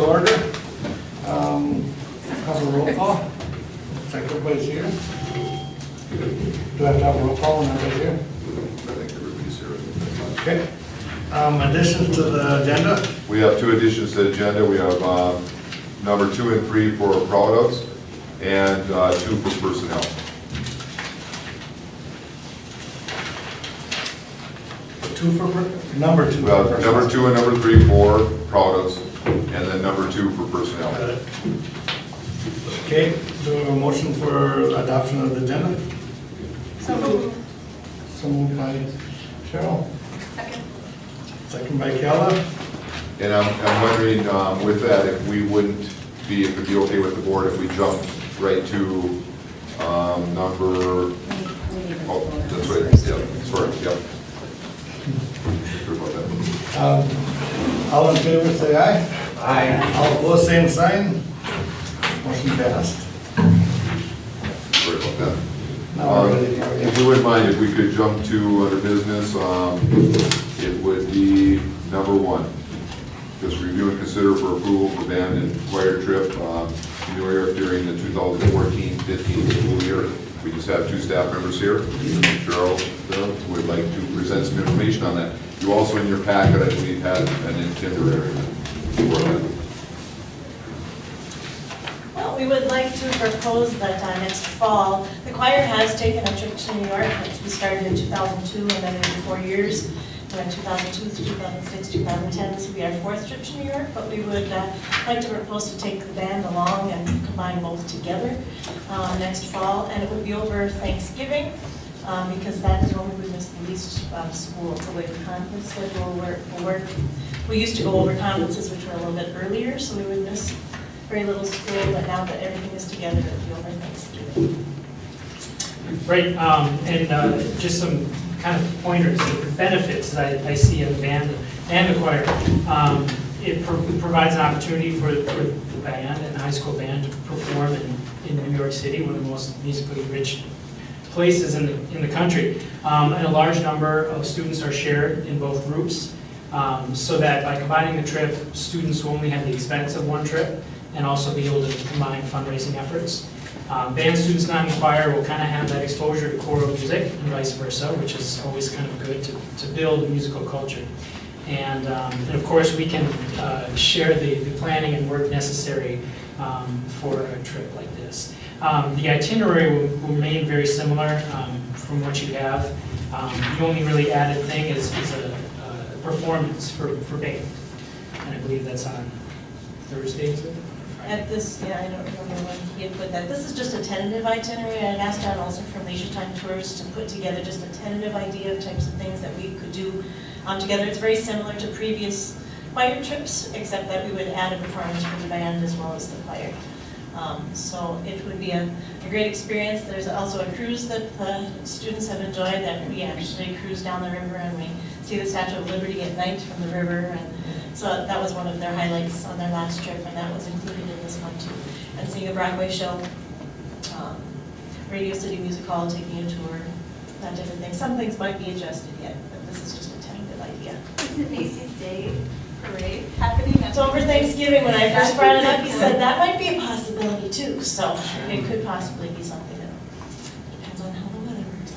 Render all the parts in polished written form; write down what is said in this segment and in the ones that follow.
order. Have a roll call. Looks like everybody's here. Do I have to have a roll call when everybody's here? I think everybody's here. Okay. Additions to the agenda? We have two additions to the agenda. We have number 2 and 3 for proud ofs, and 2 for personnel. Number two. Well, number 2 and number 3 for proud ofs, and then number 2 for personnel. Got it. Okay, do we have a motion for adoption of the agenda? So moved. So moved by Cheryl, Second. second by Kella. And I'm wondering with that, if we wouldn't be, if it'd be okay with the board if we jumped right to number, oh, that's right, yeah, sorry, yeah. Sorry about that. All in favor, say aye. Aye. All opposed, same sign. Motion passed. Sorry about that. Now we're ready to If you wouldn't mind, if we could jump to other business, it would be number 1. Just review and consider for approval for band and choir trip to New York during the 2014-15 school year. We just have 2 staff members here. Cheryl would like to present some information on that. You also in your packet, I believe, had an itinerary for that. Well, we would like to propose that next fall, the choir has taken a trip to New York. We started in 2002 and then in 4 years. We went 2002, 2006, 2010. This will be our 4th trip to New York, but we would like to propose to take the band along and combine both together next fall. And it would be over Thanksgiving because that is when we would miss the least school, the way the conference schedule will work. We used to go over conferences which were a little bit earlier, so we would miss very little school, but now that everything is together, it will be over Thanksgiving. Right, and just some kind of pointers, the benefits that I see in the band and the choir. It provides an opportunity for the band and the high school band to perform in New York City, one of the most musically rich places in the country. And a large number of students are shared in both groups, so that by combining the trip, students will only have the expense of one trip and also be able to combine fundraising efforts. Band students not in choir will kind of have that exposure to choral music and vice versa, which is always kind of good to build a musical culture. And of course, we can share the planning and work necessary for a trip like this. The itinerary will remain very similar from what you have. The only really added thing is a performance for band. And I believe that's on Thursday, is it? At this, yeah, I don't remember when he had put that. This is just a tentative itinerary. I asked John also from Leisure Time Tours to put together just a tentative idea of types of things that we could do together. It's very similar to previous choir trips, except that we would add a performance for the band as well as the choir. So it would be a great experience. There's also a cruise that the students have enjoyed, that we actually cruise down the river and we see the Statue of Liberty at night from the river. And so that was one of their highlights on their last trip, and that was included in this one too. And seeing a Broadway show, Radio City Music Hall, taking a tour, that type of thing. Some things might be adjusted yet, but this is just a tentative idea. Isn't Macy's Day Parade happening? It's over Thanksgiving. When I first brought it up, he said that might be a possibility too. So it could possibly be something that depends on how the weather works.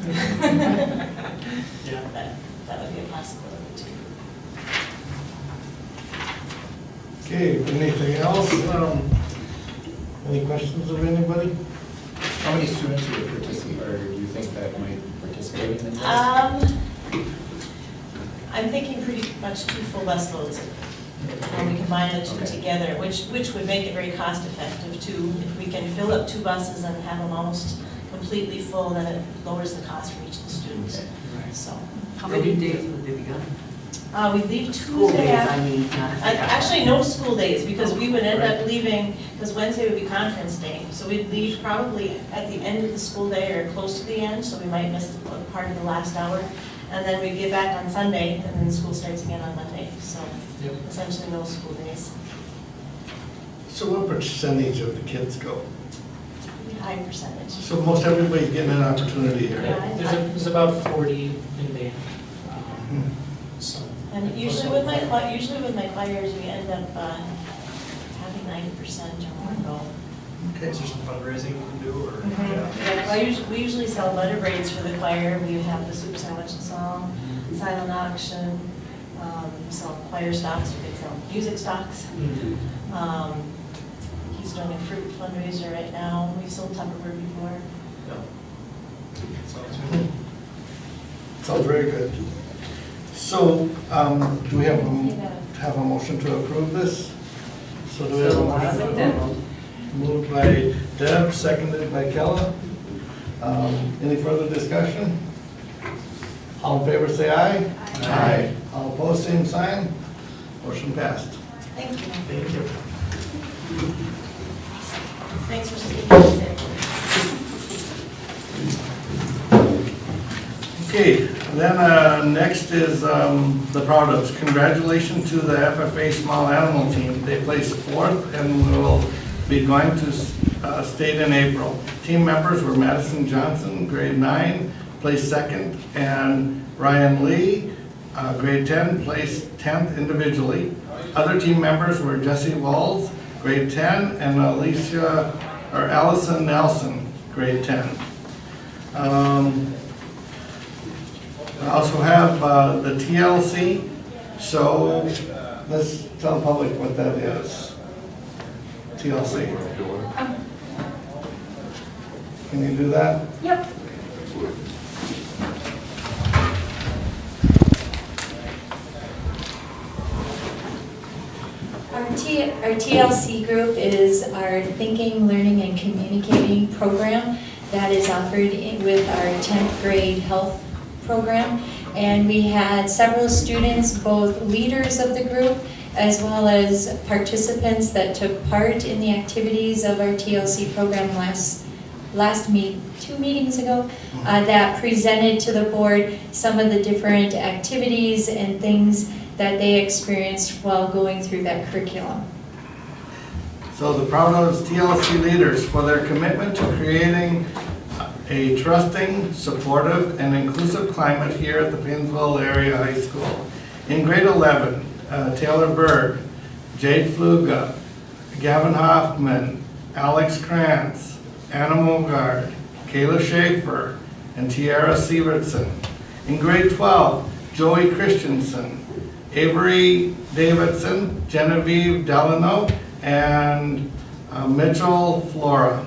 Yeah. But that would be a possibility too. Okay, anything else? Any questions of anybody? How many students would participate, or do you think that might participate in this? I'm thinking pretty much 2 full bus loads when we combine the two together, which would make it very cost effective too. If we can fill up 2 buses and have them almost completely full, then it lowers the cost for each of the students. So How many days would they be gone? we leave School Tuesday days, after. I mean. Actually, no school days, because we would end up leaving, because Wednesday would be conference day. So we'd leave probably at the end of the school day or close to the end, so we might miss part of the last hour. And then we get back on Sunday, and then school starts again on Monday. So Yep. essentially no school days. So what percentage of the kids go? High percentage. So most everybody's getting an opportunity here. Yeah. There's about 40 in band. So. And usually with my choirs, we end up 90% or more go. Okay. Is there some fundraising you can do, or? Yeah, we usually sell letter braids for the choir. We have the soup sandwich and song, silent auction, sell choir stocks, we could sell music stocks. He's doing a fruit fundraiser right now. We've sold Tupperware before. Yeah. Sounds good. Sounds very good. So, do we have a motion to approve this? So do we have a So I'll make that motion? motion. Moved by Deb, seconded by Kella. Any further discussion? All in favor, say aye. Aye. All opposed, same sign. Motion passed. Thank you. Thank you. Thanks for speaking to us. Okay, then next is the Proud-ofs. Congratulations to the FFA Small Animal Team. They placed fourth and will be going to state in April. Team members were Madison Johnson, grade 9, placed second, and Ryan Lee, grade 10, placed 10th individually. Other team members were Jesse Walls, grade 10, and Allison Nelson, grade 10. I also have the TLC, so let's tell the public what that is. TLC. Can you do that? Yep. Our TLC group is our Thinking, Learning, and Communicating program that is offered with our 10th grade health program. And we had several students, both leaders of the group as well as participants that took part in the activities of our TLC program two meetings ago, that presented to the board some of the different activities and things that they experienced while going through that curriculum. So the Proud-ofs TLC leaders for their commitment to creating a trusting, supportive, and inclusive climate here at the Paynesville Area High School. In grade 11, Taylor Berg, Jade Fluga, Gavin Hoffman, Alex Krantz, Anna Mogard, Kayla Schaefer, and Tiara Sievertson. In grade 12, Joey Christensen, Avery Davidson, Genevieve Delano, and Mitchell Flora.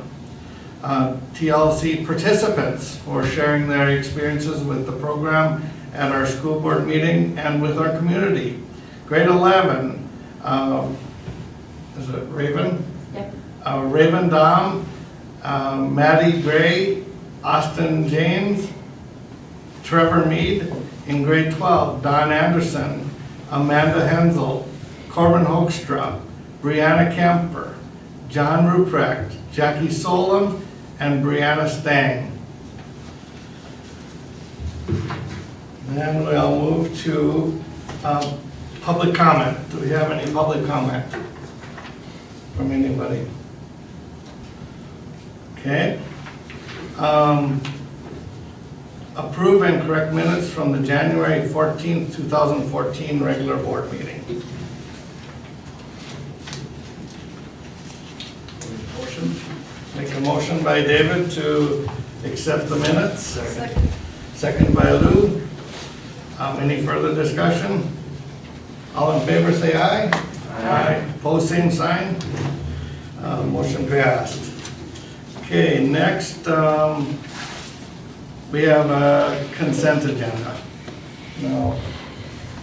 TLC participants for sharing their experiences with the program at our school board meeting and with our community. Grade 11, is it Raven? Yep. Raven Dom, Maddie Gray, Austin James, Trevor Mead. In grade 12, Don Anderson, Amanda Hensel, Corbin Hoekstra, Brianna Kemper, John Ruprecht, Jackie Solem, and Brianna Stang. Then we'll move to public comment. Do we have any public comment from anybody? Okay. Approve and correct minutes from the January 14th, 2014 regular board meeting. Motion? Make a motion by David to accept the minutes. Second by Lou. Any further discussion? All in favor say aye. Aye. Opposed, same sign. Motion passed. Okay, next we have a consent agenda. Now,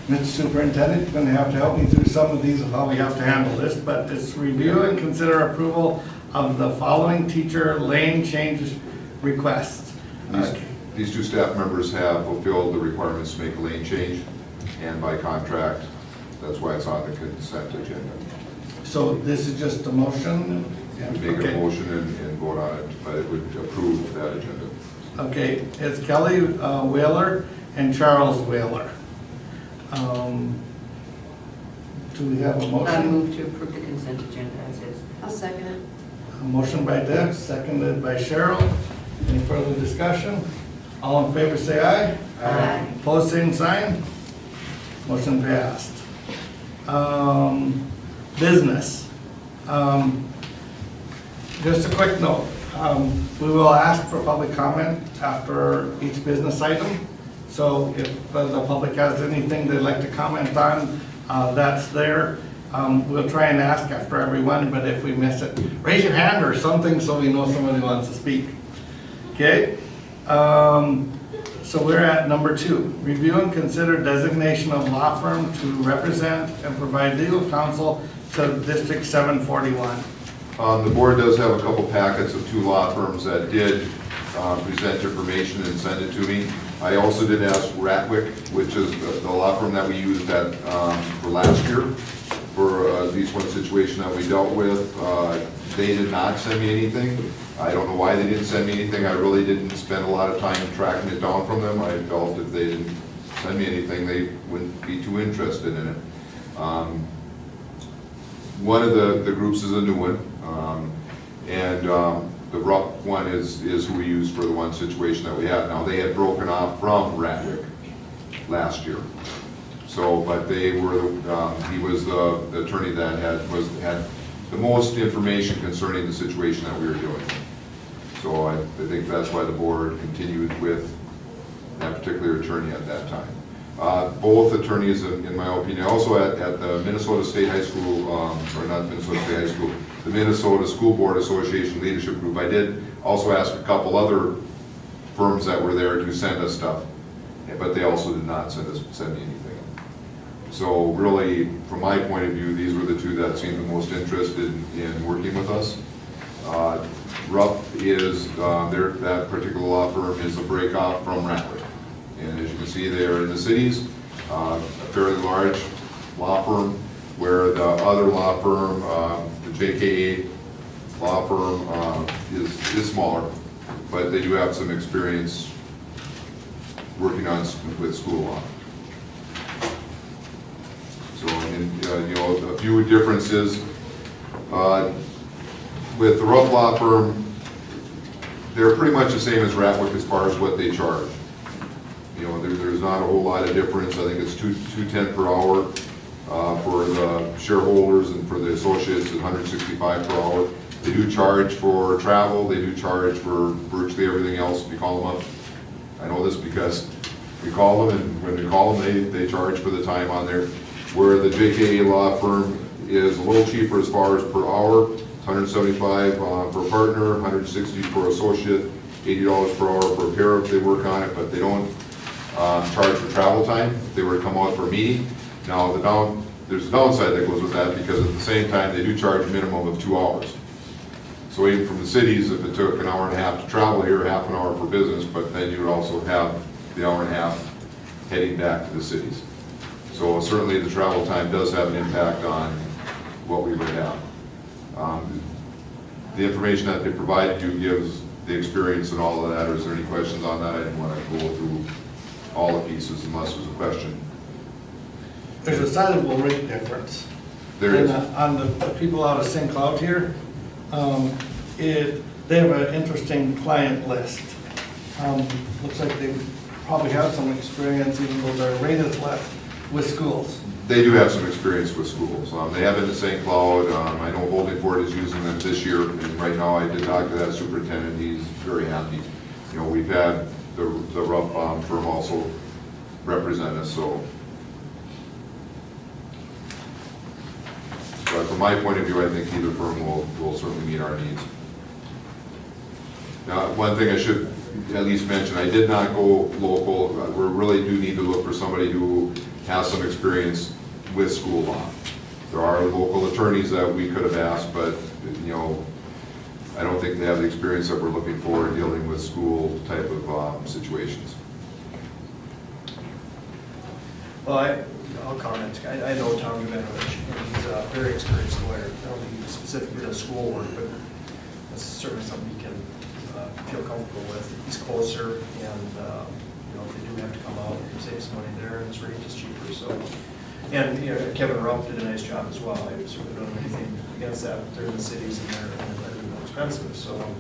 Mr. Superintendent, you're going to have to help me through some of these of how we have to handle this, but it's review and consider approval of the following teacher lane change requests. These two staff members have fulfilled the requirements to make a lane change, and by contract, that's why it's on the consent agenda. So this is just a motion? You make a motion and vote on it, but it would approve that agenda. Okay, it's Kelly Whaler and Charles Whaler. Do we have a I motion? move to approve the consent agenda as is. I'll second it. A motion by Deb, seconded by Cheryl. Any further discussion? All in favor say aye. Aye. Opposed, same sign. Motion passed. Business. Just a quick note, we will ask for public comment after each business item. So if the public has anything they'd like to comment on, that's there. We'll try and ask after everyone, but if we miss it, raise your hand or something so we know somebody wants to speak. Okay? So we're at number 2. Review and consider designation of law firm to represent and provide legal counsel to District 741. The board does have a couple packets of 2 law firms that did present information and send it to me. I also did ask Ratwick, which is the law firm that we used at, for last year, for at least one situation that we dealt with. They did not send me anything. I don't know why they didn't send me anything. I really didn't spend a lot of time tracking it down from them. I felt if they didn't send me anything, they wouldn't be too interested in it. One of the groups is a new one, and the Rupp one is who we used for the one situation that we had. Now, they had broken off from Ratwick last year. So, but they were, he was the attorney that had the most information concerning the situation that we were doing. So I think that's why the board continued with that particular attorney at that time. Both attorneys, in my opinion, also at the Minnesota State High School, or not Minnesota State High School, the Minnesota School Board Association Leadership Group, I did also ask a couple other firms that were there to send us stuff, but they also did not send me anything. So really, from my point of view, these were the 2 that seemed the most interested in working with us. Rupp is, that particular law firm is a breakoff from Ratwick. And as you can see, they are in the cities, a fairly large law firm, where the other law firm, the JKA law firm, is smaller, but they do have some experience working with school law. So, you know, a few differences. With the Rupp law firm, they're pretty much the same as Ratwick as far as what they charge. You know, there's not a whole lot of difference. I think it's $210 per hour for the shareholders, and for the associates, it's $165 per hour. They do charge for travel. They do charge for virtually everything else. If you call them up, I know this because we call them, and when we call them, they charge for the time on there. Where the JKA law firm is a little cheaper as far as per hour. It's $175 per partner, $160 per associate, $80 per hour per pair if they work on it, but they don't charge for travel time if they were to come out for a meeting. Now, there's a downside that goes with that, because at the same time, they do charge a minimum of 2 hours. So even from the cities, if it took an hour and a half to travel here, half an hour for business, but then you would also have the hour and a half heading back to the cities. So certainly the travel time does have an impact on what we would have. The information that they provided you gives the experience and all of that. Is there any questions on that? I didn't want to go through all the pieces unless there's a question. There's a sizable rate difference. There is. On the people out of St. Cloud here, they have an interesting client list. Looks like they probably have some experience, even though their rate is less, with schools. They do have some experience with schools. They have been to St. Cloud. I know Holdingford is using them this year, and right now I did talk to that superintendent. He's very happy. You know, we've had the Rupp firm also represent us, so. But from my point of view, I think either firm will certainly meet our needs. Now, one thing I should at least mention, I did not go local. We really do need to look for somebody who has some experience with school law. There are local attorneys that we could have asked, but, you know, I don't think they have the experience that we're looking for in dealing with school type of situations. Well, I'll comment. I know Tom Jovanovich, and he's a very experienced lawyer. I don't think he specifically does school work, but that's certainly something you can feel comfortable with. He's closer, and you know, if they do have to come out, you can save some money there, and his rate is cheaper. So, and you know, Kevin Rupp did a nice job as well. I certainly don't have anything against that. They're in the cities, and they're more expensive. So,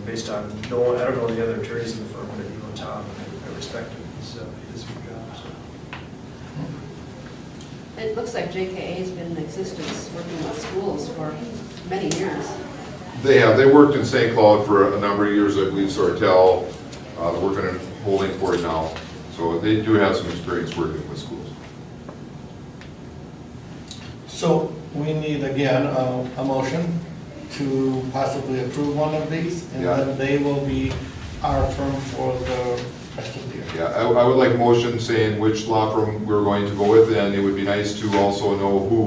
based on I don't know the other attorneys in the firm, but you know Tom, I respect him. He does a good job. So. It looks like JKA has been in existence working with school for many years. They worked in St. Cloud for a number of years, I believe, Sartell, they're working in Holdingford now. So they do have some experience working with schools. So we need, again, a motion to possibly approve one of these, and Yeah. then they will be our firm for the rest of the year. Yeah, I would like a motion saying which law firm we're going to go with, and it would be nice to also know who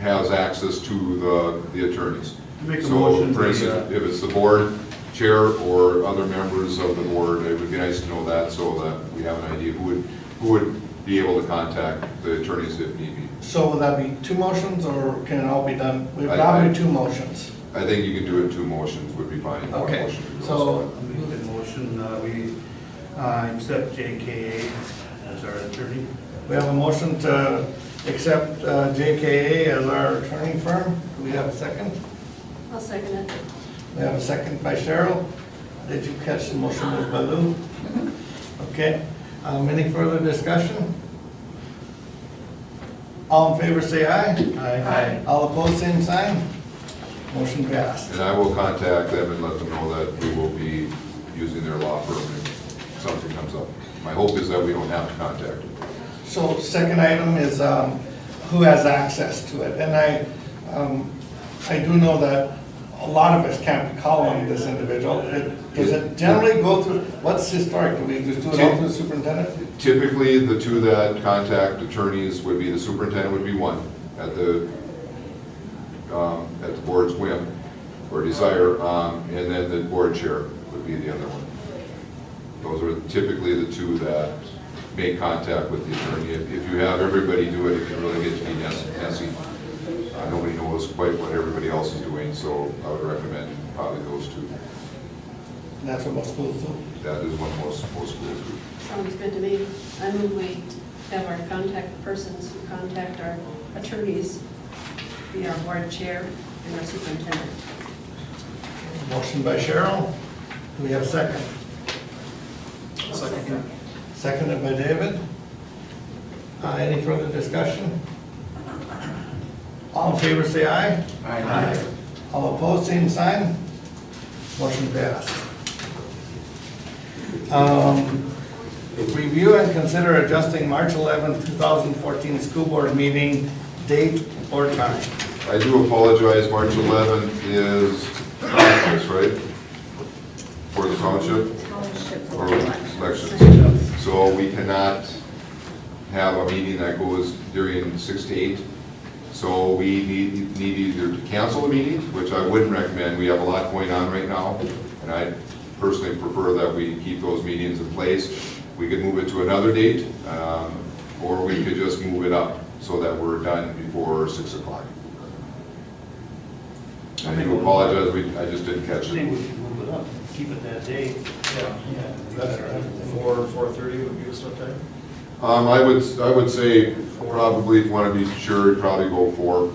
has access to the attorneys. Make a So, motion for to, instance, if it's the board chair or other members of the board, it would be nice to know that so that we have an idea who would be able to contact the attorneys if need be. So will that be two motions, or can it all be done? We've I- probably two motions. I think you can do it 2 motions would be fine. One Okay, motion would be so- also I'll make a motion, we accept JKA as our attorney. We have a motion to accept JKA as our attorney firm. Do we have a second? I'll second it. We have a second by Cheryl. Did you catch the motion by Lou? Okay, any further discussion? All in favor, say aye. Aye. All opposed, same sign. Motion passed. And I will contact them and let them know that we will be using their law firm if something comes up. My hope is that we don't have to contact them. So second item is who has access to it. And I do know that a lot of us can't be calling this individual. Does it generally go through, what's historic? Do we just do it all through the superintendent? Typically, the two that contact attorneys would be, the superintendent would be one at the board's whim or desire, and then the board chair would be the other one. Those are typically the two that make contact with the attorney. If you have everybody do it, it can really get to be messy. Nobody knows quite what everybody else is doing, so I would recommend probably those two. And that's what most schools do. That is what most schools do. Sounds good to me. I move we have our contact persons who contact our attorneys, be our board chair and our superintendent. Motion by Cheryl. Do we have a second? Second. Seconded by David. Any further discussion? All in favor, say aye. Aye. All opposed, same sign. Motion passed. Review and consider adjusting March 11th, 2014 school board meeting date or time. I do apologize, March 11th is conference, right? For the township? Or elections. So we cannot have a meeting that goes during 6 to 8. So we need either to cancel the meeting, which I wouldn't recommend. We have a lot going on right now, and I personally prefer that we keep those meetings in place. We could move it to another date, or we could just move it up so that we're done before 6 o'clock. I do apologize, I just didn't catch I think we it. should move it up, keep it that day. Yeah, that's right. 4:30 would be a start time? I would say probably, if you want to be sure, probably go 4.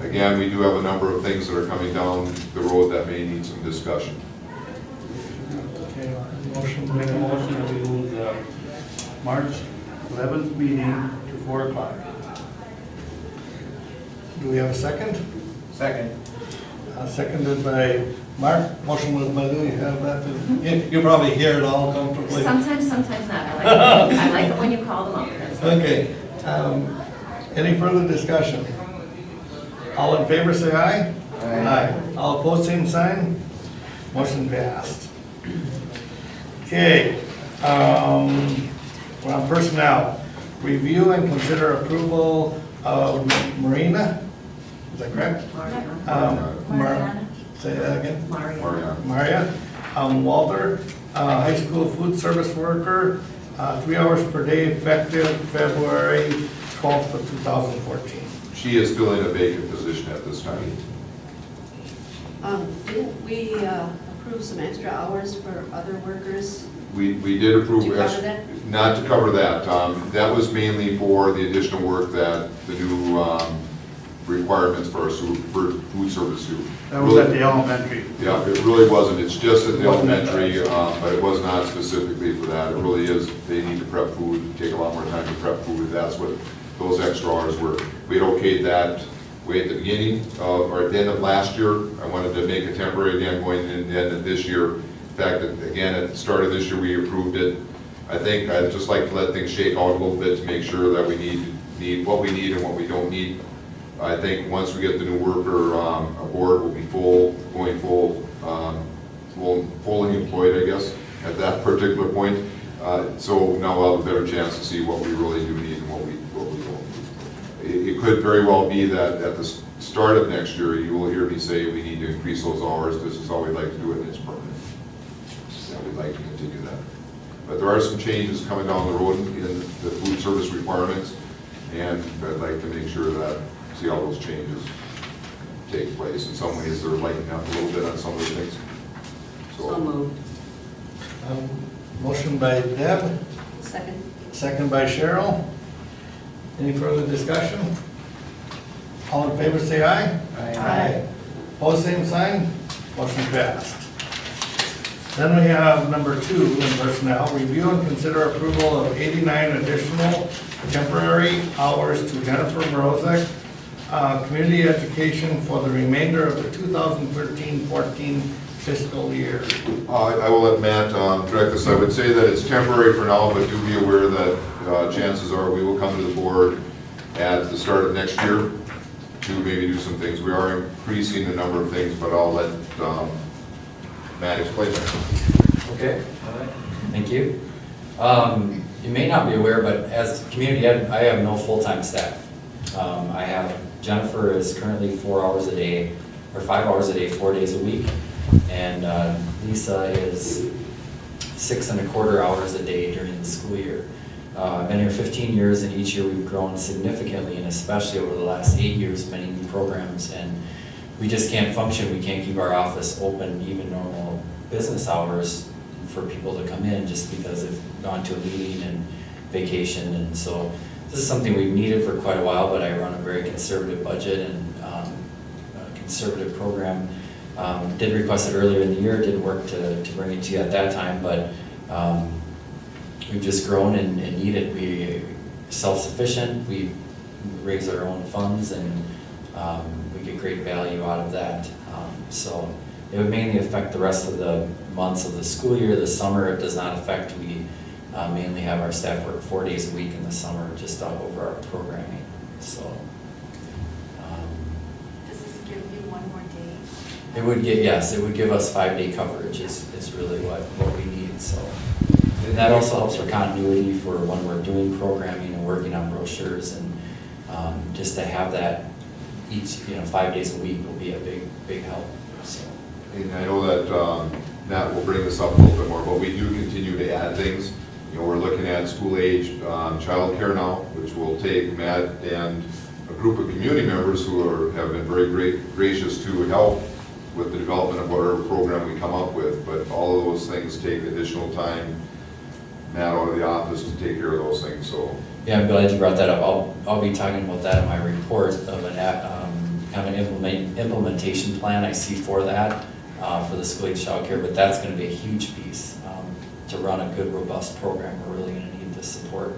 Again, we do have a number of things that are coming down the road that may need some discussion. Okay, Make a motion that we move the March 11th meeting to 4 o'clock. Do we have a second? Second. Seconded by Mark. Motion was by Lou. You have that? You probably hear it all comfortably. Sometimes not. I like it when you call them up. That's good. Okay. Any further discussion? All in favor, say aye. Aye. All opposed, same sign. Motion passed. Okay, we're on personnel. Review and consider approval of Marina, is that correct? Mariana. Say that again. Mariana. Maria, Walter, high school food service worker, 3 hours per day effective February 12th of 2014. She is filling a vacant position at this time. Didn't we approve some extra hours for other workers? We did approve. To cover that? Not to cover that. That was mainly for the additional work that the new requirements for our food service do. That was at the elementary. Yeah, it really wasn't. It's just at the elementary, but it was not specifically for that. It really is, they need to prep food, take a lot more time to prep food. That's what those extra hours were. We had okayed that way at the beginning, or at the end of last year. I wanted to make it temporary again going into the end of this year. In fact, again, at the start of this year, we approved it. I think I'd just like to let things shake out a little bit to make sure that we need what we need and what we don't need. I think once we get the new worker aboard, we'll be fully employed, I guess, at that particular point. So now we'll have a better chance to see what we really do need and what we don't need. It could very well be that at the start of next year, you will hear me say we need to increase those hours. This is how we'd like to do it, and it's permanent. Yeah, we'd like to continue that. But there are some changes coming down the road in the food service requirements, and I'd like to make sure that, see how those changes take place. In some ways, they're lightening up a little bit on some of the things. So moved. Motion by Deb, Second. second by Cheryl. Any further discussion? All in favor, say aye. Aye. Pose same sign, motion passed. Then we have number 2 in personnel, review and consider approval of 89 additional temporary hours to Jennifer Morozek, community education for the remainder of the 2013-14 fiscal year. I will let Matt direct this. I would say that it's temporary for now, but do be aware that chances are we will come to the board at the start of next year to maybe do some things. We are increasing the number of things, but I'll let Matt explain that. Okay, thank you. You may not be aware, but as community ed, I have no full-time staff. I have, Jennifer is currently 4 hours a day, or 5 hours a day, 4 days a week. And Lisa is 6.25 hours a day during the school year. I've been here 15 years, and each year we've grown significantly, and especially over the last 8 years, many new programs. And we just can't function. We can't keep our office open, even normal business hours, for people to come in just because they've gone to a meeting and vacation. And so this is something we've needed for quite a while, but I run a very conservative budget and a conservative program. Did request it earlier in the year, didn't work to bring it to you at that time, but we've just grown and need it. We're self-sufficient, we raise our own funds, and we get great value out of that. So it would mainly affect the rest of the months of the school year. The summer it does not affect. We mainly have our staff work 4 days a week in the summer, just over our programming. So Does this give you one more day? it would get, yes, it would give us 5-day coverage is really what we need. So and that also helps for continuity for when we're doing programming and working on brochures, and just to have that each 5 days a week will be a big help. So. And I know that Matt will bring this up a little bit more, but we do continue to add things. We're looking at school-age childcare now, which will take Matt and a group of community members who have been very gracious to help with the development of whatever program we come up with. But all of those things take additional time. Matt out of the office to take care of those things. So Yeah, I'm glad you brought that up. I'll be talking about that in my report of an implementation plan I see for that. For the school-age childcare, but that's going to be a huge piece. To run a good, robust program, we're really going to need the support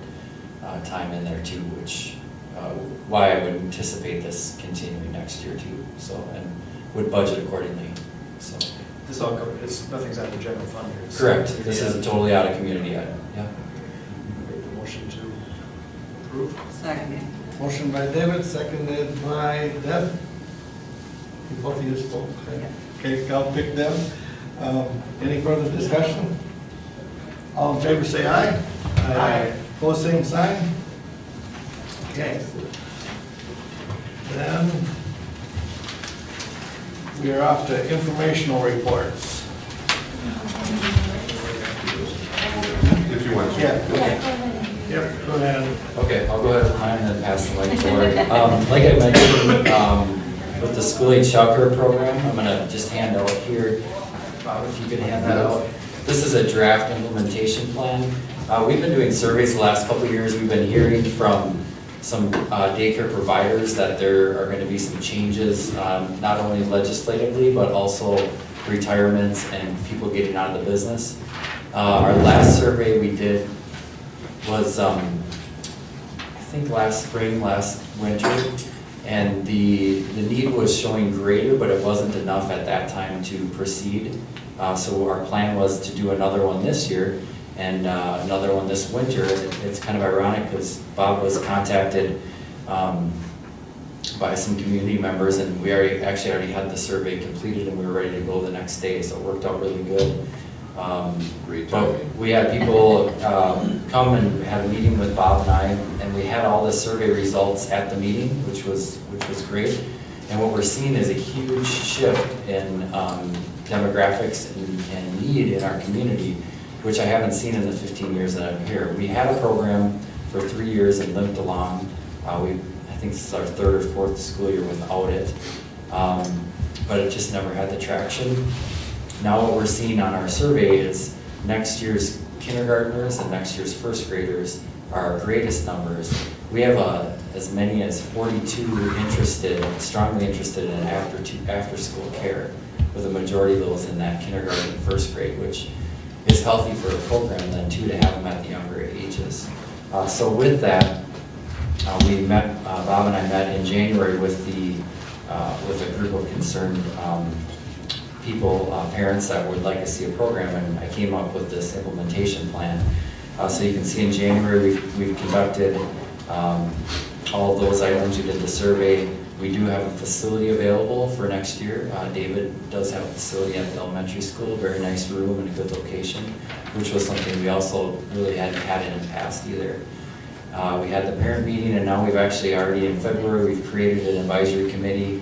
time in there too, which why I would anticipate this continuing next year too. So, and would budget accordingly. So This all covers, nothing's out of the general fund here. It's- correct. This is totally out of community ed. Yeah. Make the motion to approve. Second. Motion by David, seconded by Deb. You both of you spoke. Okay, I'll pick them. Any further discussion? All in favor, say aye. Aye. Pose same sign. Okay. Then we are off to informational reports. if you want to. Yep, go ahead. Okay, I'll go ahead with mine and then pass the mic forward. Like I mentioned, with the school-age childcare program, I'm gonna just hand out here, Bob, if you could hand that out. This is a draft implementation plan. We've been doing surveys the last couple of years. We've been hearing from some daycare providers that there are gonna be some changes, not only legislatively, but also retirements and people getting out of the business. Our last survey we did was, I think last spring, last winter, And the need was showing greater, but it wasn't enough at that time to proceed. So our plan was to do another one this year and another one this winter. It's kind of ironic because Bob was contacted by some community members, and we actually already had the survey completed and we were ready to go the next day, so it worked out really good. Great But timing. we had people come and have a meeting with Bob and I, and we had all the survey results at the meeting, which was great. And what we're seeing is a huge shift in demographics and need in our community, which I haven't seen in the 15 years that I'm here. We had a program for 3 years and limped along. I think this is our third or fourth school year without it, but it just never had the traction. Now what we're seeing on our survey is next year's kindergartners and next year's first graders are our greatest numbers. We have as many as 42 strongly interested in after-school care, with a majority of those in that kindergarten and first grade, which is healthy for a program then too, to have them at the younger ages. So with that, we met, Bob and I met in January with a group of concerned people, parents that would like to see a program, and I came up with this implementation plan. So you can see in January, we've conducted all of those items. We did the survey. We do have a facility available for next year. David does have a facility at the elementary school, a very nice room and a good location, which was something we also really hadn't had in the past either. We had the parent meeting, and now we've actually already in February, we've created an advisory committee.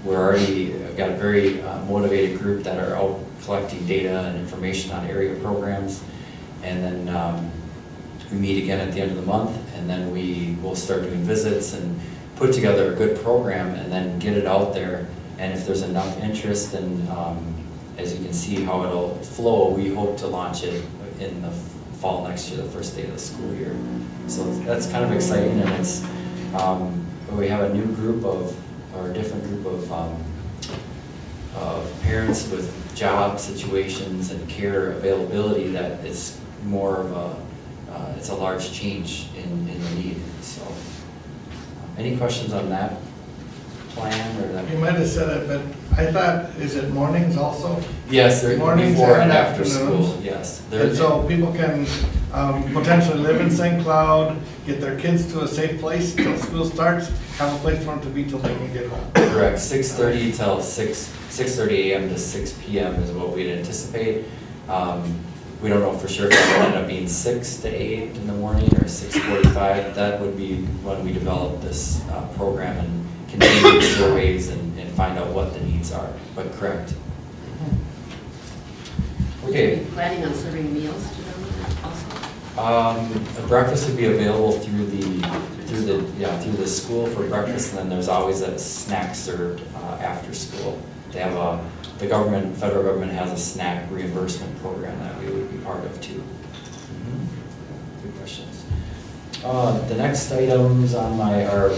We're already got a very motivated group that are out collecting data and information on area programs. And then we meet again at the end of the month, and then we will start doing visits and put together a good program and then get it out there. And if there's enough interest, then as you can see how it'll flow, we hope to launch it in the fall next year, the first day of the school year. So that's kind of exciting, and it's we have a new group of, or a different group of parents with job situations and care availability that is more of it's a large change in the need. So any questions on that plan or that? You might have said it, but I thought, is it mornings also? Yes, they're Mornings before and and after afternoons. school, yes. And so people can potentially live in St. Cloud, get their kids to a safe place till school starts, have a place for them to be till they can get home. Correct, 6:30 till 6:30 a.m. to 6 p.m. is what we'd anticipate. We don't know for sure if it'll end up being 6 to 8 in the morning or 6:45. That would be when we develop this program and continue the surveys and find out what the needs are, but correct. Okay. Are you planning on serving meals to them also? A breakfast would be available through the school for breakfast, and then there's always a snack served after school. They have the federal government has a snack reimbursement program that we would be part of too. Good questions. The next items on my are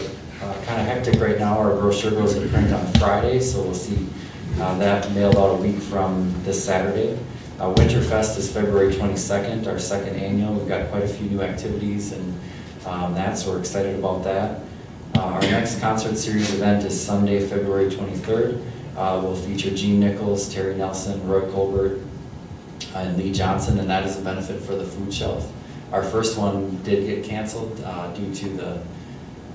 kind of hectic right now. Our brochure goes to print on Friday, so we'll see that mailed out a week from this Saturday. Winterfest is February 22nd, our second annual. We've got quite a few new activities and so we're excited about that. Our next concert series event is Sunday, February 23rd. We'll feature Gene Nichols, Terry Nelson, Roy Colbert, and Lee Johnson, and that is a benefit for the food shelf. Our first one did get canceled due to the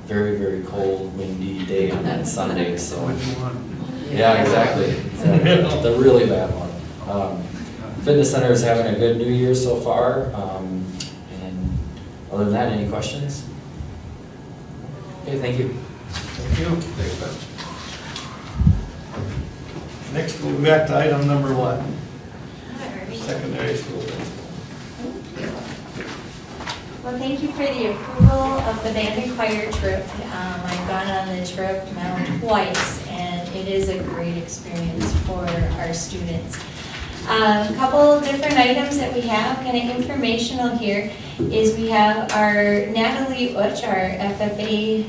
very, very cold, windy day on that Sunday. So, yeah, exactly. The really bad one. Fitness Center is having a good New Year so far. And other than that, any questions? Okay, thank you. Thank you. Thanks, Ben. Next, we'll go back to item number 1, Alright. secondary school principal. Well, thank you for the approval of the band and choir trip. I've gone on the trip now twice, and it is a great experience for our students. A couple different items that we have, kind of informational here, is we have our Natalie Utch, our FFA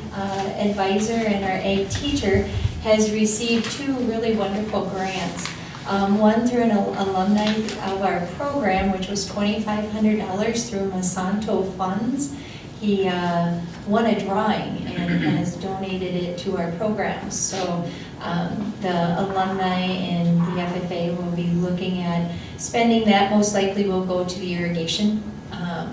advisor and our ag teacher, has received 2 really wonderful grants. One through an alumni of our program, which was $2,500 through Monsanto Funds. he won a drawing and has donated it to our programs. So the alumni and the FFA will be looking at spending that. Most likely will go to the irrigation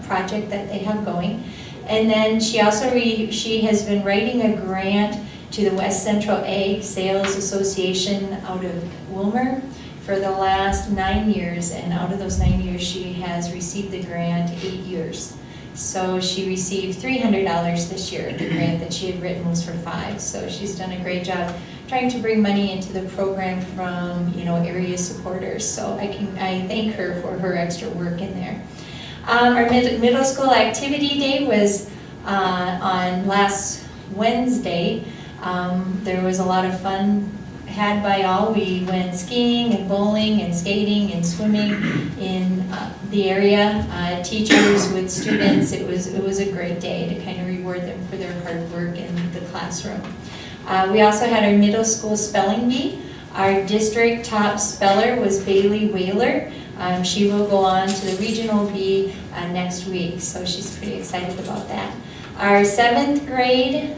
project that they have going. And then she also she has been writing a grant to the West Central Ag Sales Association out of Wilmer for the last 9 years, and out of those 9 years she has received the grant 8 years. So she received $300 this year. The grant that she had written was for 5, so she's done a great job trying to bring money into the program from area supporters. So I thank her for her extra work in there. Our middle school activity day was on last Wednesday. There was a lot of fun had by all. We went skiing and bowling and skating and swimming in the area. Teachers with students, it was a great day to kind of reward them for their hard work in the classroom. We also had our middle school spelling bee. Our district top speller was Bailey Whaler. She will go on to the regional bee next week, so she's pretty excited about that. Our 7th grade,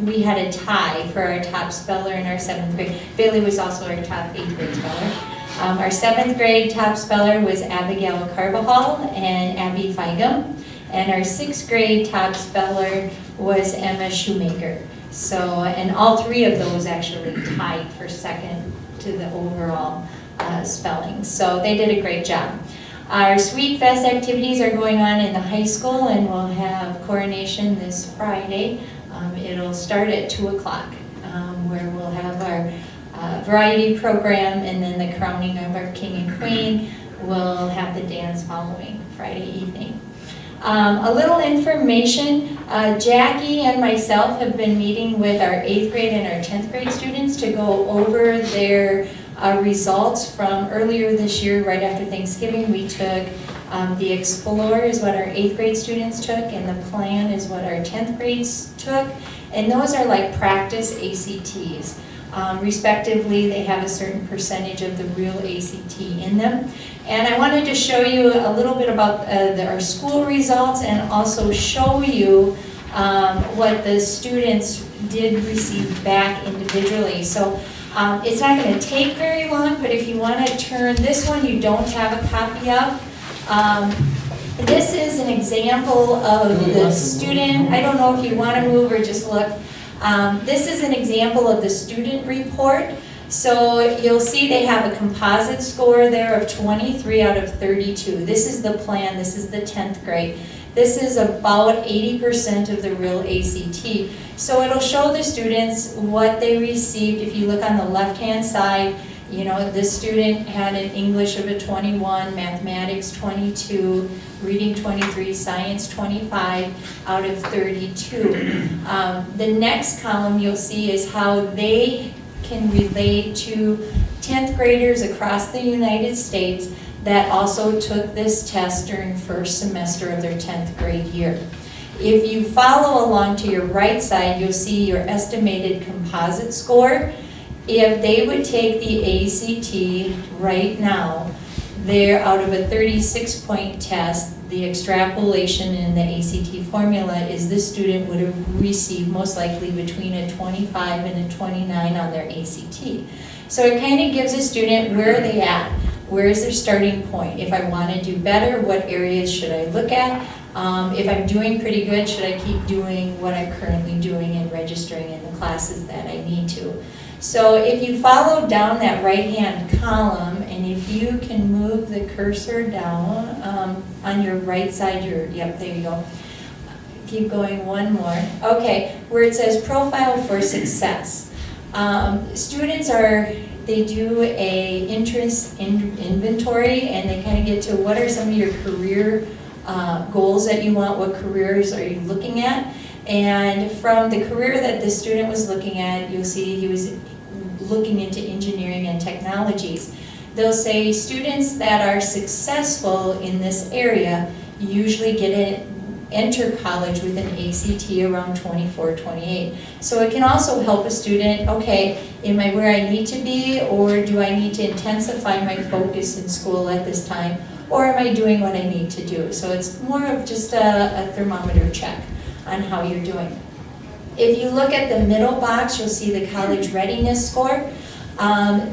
we had a tie for our top speller in our 7th grade. Bailey was also our top 8th grade speller. Our 7th grade top speller was Abigail Carbajal and Abby Feigum. And our 6th grade top speller was Emma Shoemaker. So, and all 3 of those actually tied for 2nd to the overall spelling. So they did a great job. Our Sweet Fest activities are going on in the high school, and we'll have coronation this Friday. It'll start at 2 o'clock, where we'll have our variety program, and then the crowning of our king and queen. We'll have the dance following Friday evening. A little information, Jackie and myself have been meeting with our 8th grade and our 10th grade students to go over their results from earlier this year, right after Thanksgiving. We took the Explore is what our 8th grade students took, and the Plan is what our 10th grades took, and those are like practice ACTs. Respectively, they have a certain percentage of the real ACT in them. And I wanted to show you a little bit about our school results, and also show you what the students did receive back individually. So it's not going to take very long, but if you want to turn this one, you don't have a copy of. This is an example of the student. I don't know if you want to move or just look. This is an example of the student report. So you'll see they have a composite score there of 23 out of 32. This is the Plan, this is the 10th grade. This is about 80% of the real ACT. So it'll show the students what they received. If you look on the left-hand side, this student had an English of a 21, mathematics 22, reading 23, science 25 out of 32. The next column you'll see is how they can relate to 10th graders across the United States that also took this test during first semester of their 10th grade year. If you follow along to your right side, you'll see your estimated composite score. If they would take the ACT right now, they're out of a 36-point test. The extrapolation in the ACT formula is this student would have received most likely between a 25 and a 29 on their ACT. So it kind of gives a student where are they at, where is their starting point. If I want to do better, what areas should I look at? If I'm doing pretty good, should I keep doing what I'm currently doing and registering in the classes that I need to? So if you follow down that right-hand column, and if you can move the cursor down on your right side, yep, there you go. Keep going one more. Okay, where it says Profile for Success. Students they do a interest inventory, and they kind of get to what are some of your career goals that you want, what careers are you looking at. And from the career that the student was looking at, you'll see he was looking into engineering and technologies. They'll say students that are successful in this area usually enter college with an ACT around 24, 28. So it can also help a student, okay, am I where I need to be, or do I need to intensify my focus in school at this time? or am I doing what I need to do? So it's more of just a thermometer check on how you're doing. If you look at the middle box, you'll see the college readiness score.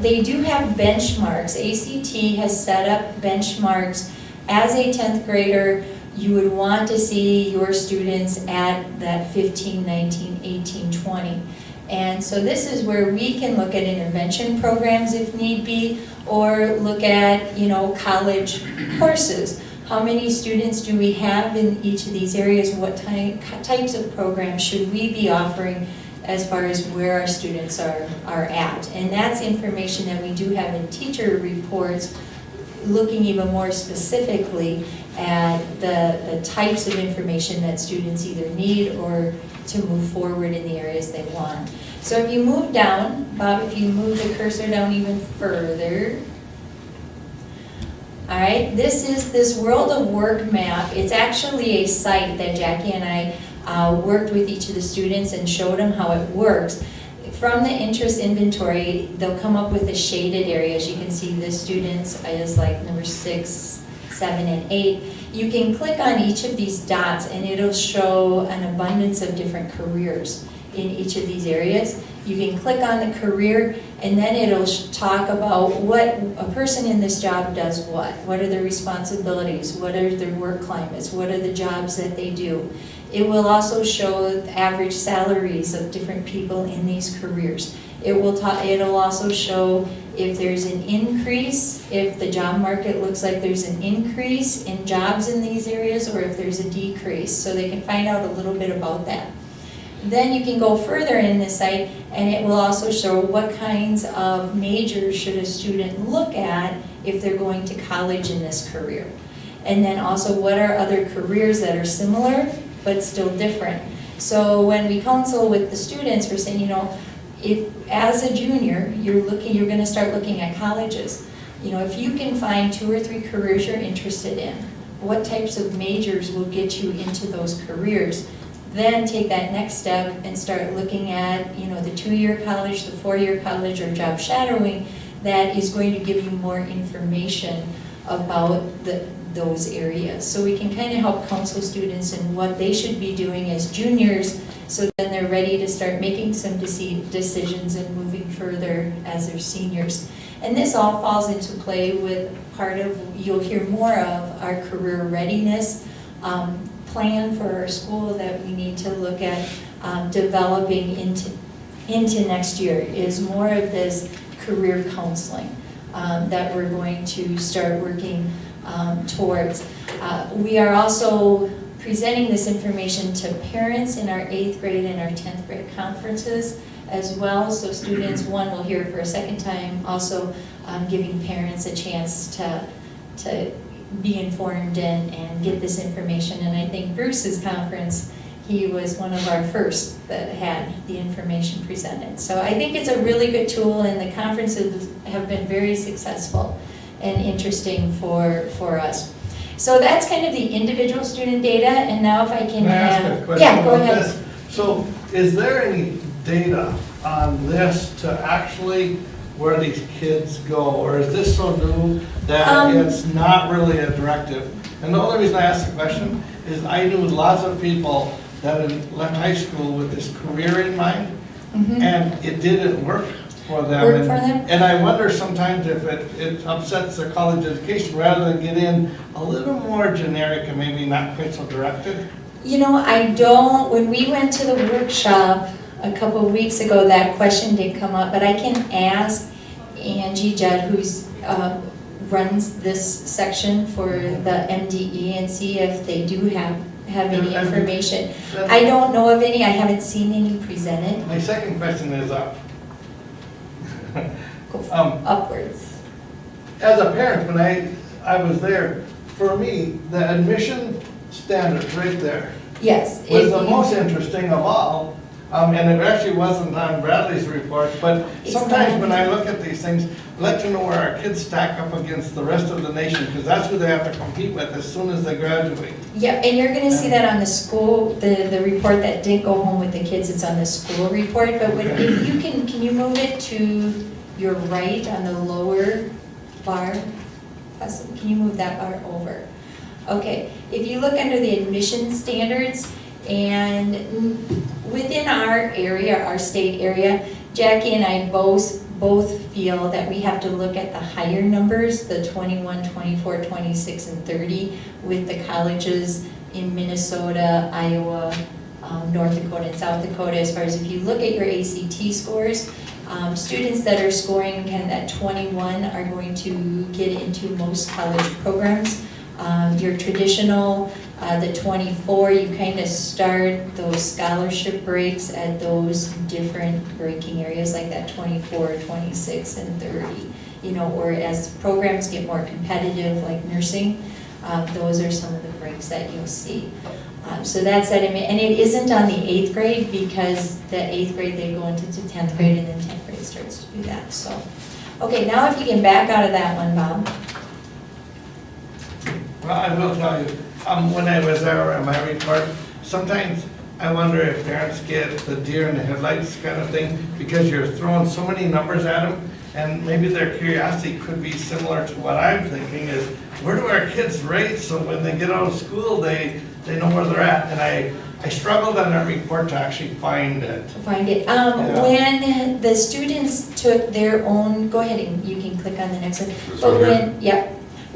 They do have benchmarks. ACT has set up benchmarks. As a 10th grader, you would want to see your students at that 15, 19, 18, 20. And so this is where we can look at intervention programs if need be, or look at, college courses. How many students do we have in each of these areas? What types of programs should we be offering as far as where our students are at? And that's information that we do have in teacher reports, looking even more specifically at the types of information that students either need or to move forward in the areas they want. So if you move down, Bob, if you move the cursor down even further, all right, this is this World of Work map. It's actually a site that Jackie and I worked with each of the students and showed them how it works. From the interest inventory, they'll come up with the shaded areas. You can see the students is like number 6, 7, and 8. You can click on each of these dots and it'll show an abundance of different careers in each of these areas. You can click on the career and then it'll talk about what a person in this job does what are their responsibilities, what are their work climates, what are the jobs that they do. It will also show the average salaries of different people in these careers. It'll also show if there's an increase, if the job market looks like there's an increase in jobs in these areas, or if there's a decrease, so they can find out a little bit about that. Then you can go further in this site and it will also show what kinds of majors should a student look at if they're going to college in this career. And then also what are other careers that are similar but still different. So when we counsel with the students, we're saying, if as a junior, you're going to start looking at colleges. If you can find 2 or 3 careers you're interested in, what types of majors will get you into those careers? Then take that next step and start looking at, the 2-year college, the 4-year college, or job shadowing that is going to give you more information about those areas. So we can kind of help counsel students in what they should be doing as juniors, so then they're ready to start making some decisions and moving further as their seniors. And this all falls into play with part of, you'll hear more of, our career readiness plan for our school that we need to look at developing into next year, is more of this career counseling that we're going to start working towards. We are also presenting this information to parents in our 8th grade and our 10th grade conferences as well. So students, one, will hear it for a second time, also giving parents a chance to be informed and get this information. And I think Bruce's conference, he was one of our first that had the information presented. So I think it's a really good tool, and the conferences have been very successful and interesting for us. So that's kind of the individual student data, and now if I can Can I ask have... a question Yeah, go about ahead. this? So is there any data on this to actually where these kids go, or is this so new that it's not really a directive? And the only reason I ask the question is I knew lots of people that had left high school with this career in mind, and it didn't work for them. And I wonder sometimes if it upsets their college education rather than get in a little more generic and maybe not quite so directed. When we went to the workshop a couple of weeks ago, that question did come up, but I can ask Angie Judd, who's runs this section for the MDE, and see if they do have any information. I don't know of any. I haven't seen any presented. My second question is up. Go upwards. As a parent, when I was there, for me, the admission standards right there Yes. was the most interesting of all. And it actually wasn't on Bradley's report, but sometimes when I look at these things, I'd like to know where our kids stack up against the rest of the nation, because that's who they have to compete with as soon as they graduate. Yeah, and you're gonna see that on the school, the report that didn't go home with the kids, it's on the school report, but if you can you move it to your right on the lower bar? Can you move that bar over? Okay, if you look under the admission standards, and within our area, our state area, Jackie and I both feel that we have to look at the higher numbers, the 21, 24, 26, and 30, with the colleges in Minnesota, Iowa, North Dakota, and South Dakota. As far as if you look at your ACT scores, students that are scoring kind of that 21 are going to get into most college programs. Your traditional, the 24, you kind of start those scholarship breaks at those different breaking areas like that 24, 26, and 30. You know, or as programs get more competitive like nursing, those are some of the breaks that you'll see. So that's that, and it isn't on the 8th grade because the 8th grade they go into the 10th grade and then 10th grade starts to do that, so. Okay, now if you can back out of that one, Bob. Well, I will tell you, when I was there on my report, sometimes I wonder if parents get the deer in the headlights kind of thing, because you're throwing so many numbers at them, and maybe their curiosity could be similar to what I'm thinking is, where do our kids rate, so when they get out of school, they know where they're at, and I struggled on that report to actually find it. Yeah. When the students took their own, go ahead and you can click on the next one. But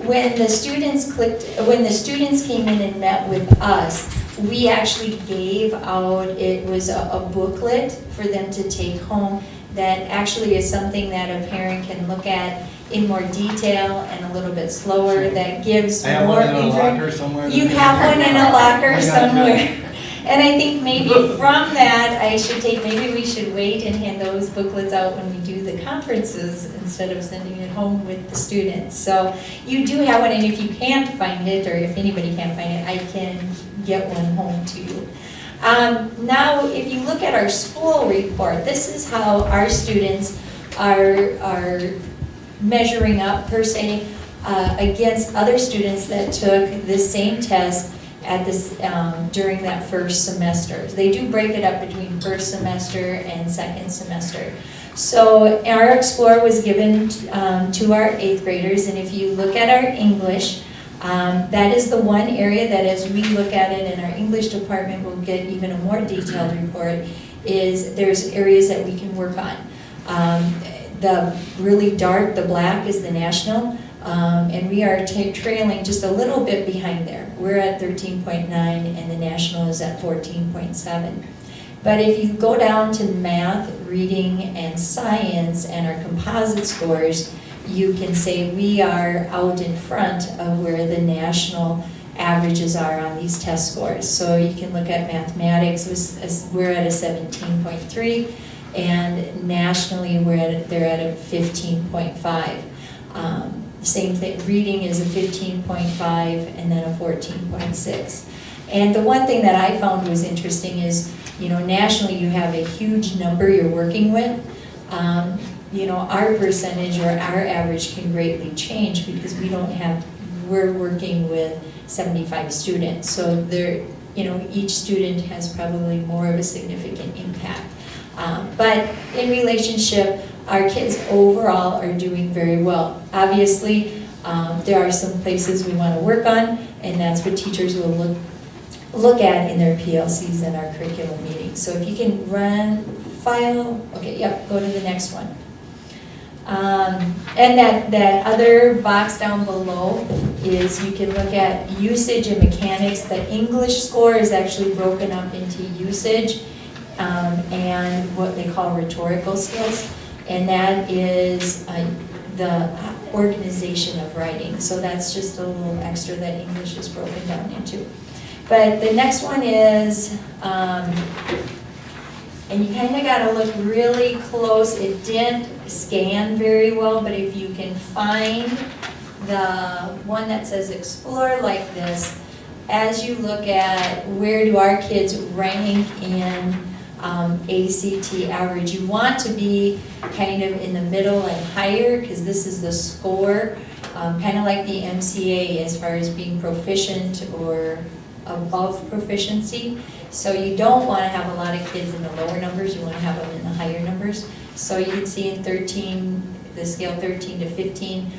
when the students came in and met with us, we actually gave out, it was a booklet for them to take home that actually is something that a parent can look at in more detail and a little bit slower, that gives more I have one in a locker somewhere. You have one in a locker somewhere. And I think maybe from that, maybe we should wait and hand those booklets out when we do the conferences instead of sending it home with the students. So you do have one, and if you can't find it, or if anybody can't find it, I can get one home to you. Now, if you look at our school report, this is how our students are measuring up, per se, against other students that took this same test at this, during that first semester. They do break it up between first semester and second semester. So our Explorer was given to our 8th graders, and if you look at our English, that is the one area that as we look at it in our English department, we'll get even a more detailed report, is there's areas that we can work on. The really dark, the black is the national, and we are trailing just a little bit behind there. We're at 13.9 and the national is at 14.7. But if you go down to math, reading, and science and our composite scores, you can say we are out in front of where the national averages are on these test scores. So you can look at mathematics, we're at a 17.3, and nationally they're at a 15.5. Same thing, reading is a 15.5 and then a 14.6. And the one thing that I found was interesting is, you know, nationally you have a huge number you're working with. You know, our percentage or our average can greatly change because we're working with 75 students. So there, you know, each student has probably more of a significant impact. But in relationship, our kids overall are doing very well. Obviously, there are some places we want to work on, and that's what teachers will look at in their PLCs and our curriculum meetings. So if you can run file, okay, yep, go to the next one. And that other box down below is you can look at usage and mechanics. The English score is actually broken up into usage and what they call rhetorical skills. And that is the organization of writing. So that's just a little extra that English is broken down into. But the next one is, and you kind of got to look really close. It didn't scan very well, but if you can find the one that says explore like this, as you look at where do our kids rank in ACT average, you want to be kind of in the middle and higher, because this is the score, kind of like the MCA as far as being proficient or above proficiency. So you don't want to have a lot of kids in the lower numbers, you want to have them in the higher numbers. So you can see in 13, the scale 13 to 15,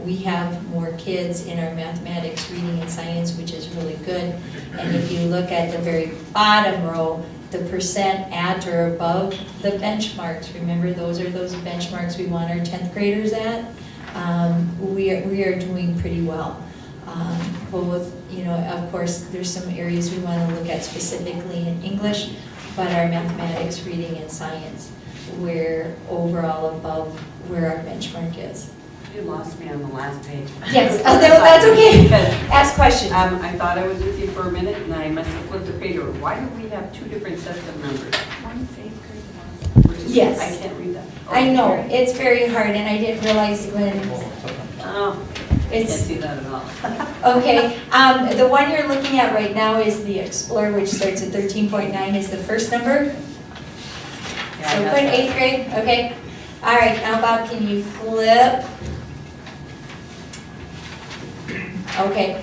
We have more kids in our mathematics, reading, and science, which is really good. And if you look at the very bottom row, the percent at or above the benchmarks, remember those are those benchmarks we want our 10th graders at, we are doing pretty well. Both, of course, there's some areas we want to look at specifically in English, but our mathematics, reading, and science, we're overall above where our benchmark is. You lost me on the last page. Yes, that's okay. Ask questions. I thought I was with you for a minute, and I must have flipped the page over. Why do we have two different sets of numbers? One's 8th grade, one's Yes. I can't read that. I know, it's very hard, and I didn't realize when, Oh, I can't it's, see that at all. okay. The one you're looking at right now is the Explorer, which starts at 13.9 is the first number. Yeah, I So got put that. 8th grade, okay. All right, now Bob, can you flip? Okay,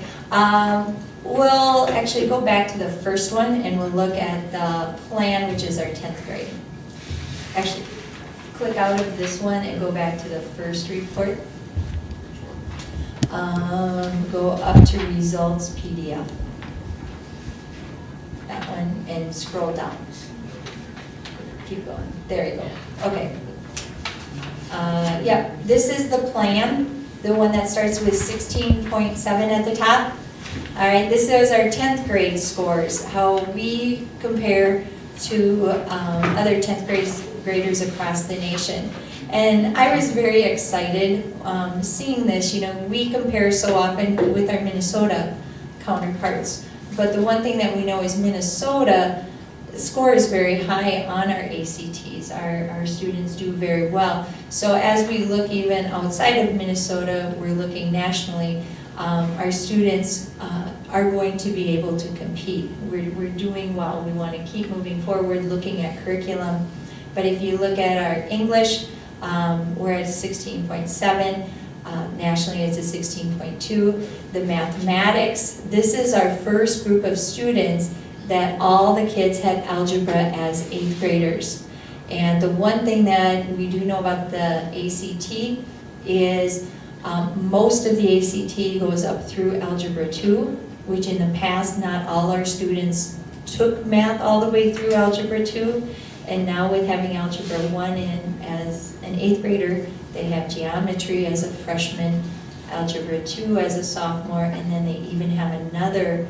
we'll actually go back to the first one and we'll look at the plan, which is our 10th grade. Actually, click out of this one and go back to the first report. Go up to results PDF. That one, and scroll down. Keep going, there you go, okay. Yeah, this is the plan. The one that starts with 16.7 at the top. All right, this is our 10th grade scores, how we compare to other 10th graders across the nation. And I was very excited seeing this. We compare so often with our Minnesota counterparts. But the one thing that we know is Minnesota scores very high on our ACTs. Our students do very well. So as we look even outside of Minnesota, we're looking nationally, our students are going to be able to compete. We're doing well. We want to keep moving forward, looking at curriculum. But if you look at our English, we're at 16.7. Nationally, it's a 16.2. The mathematics, this is our first group of students that all the kids had algebra as 8th graders. And the one thing that we do know about the ACT is most of the ACT goes up through Algebra 2, which in the past, not all our students took math all the way through Algebra 2. And now with having Algebra 1 in as an 8th grader, they have geometry as a freshman, Algebra 2 as a sophomore, and then they even have another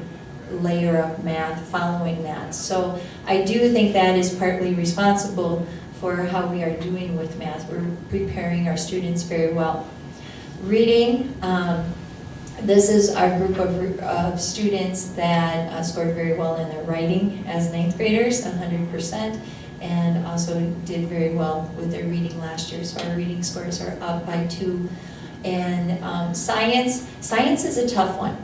layer of math following that. So I do think that is partly responsible for how we are doing with math. We're preparing our students very well. Reading, this is our group of students that scored very well in their writing as 9th graders, 100%, and also did very well with their reading last year. So our reading scores are up by 2. And science is a tough one.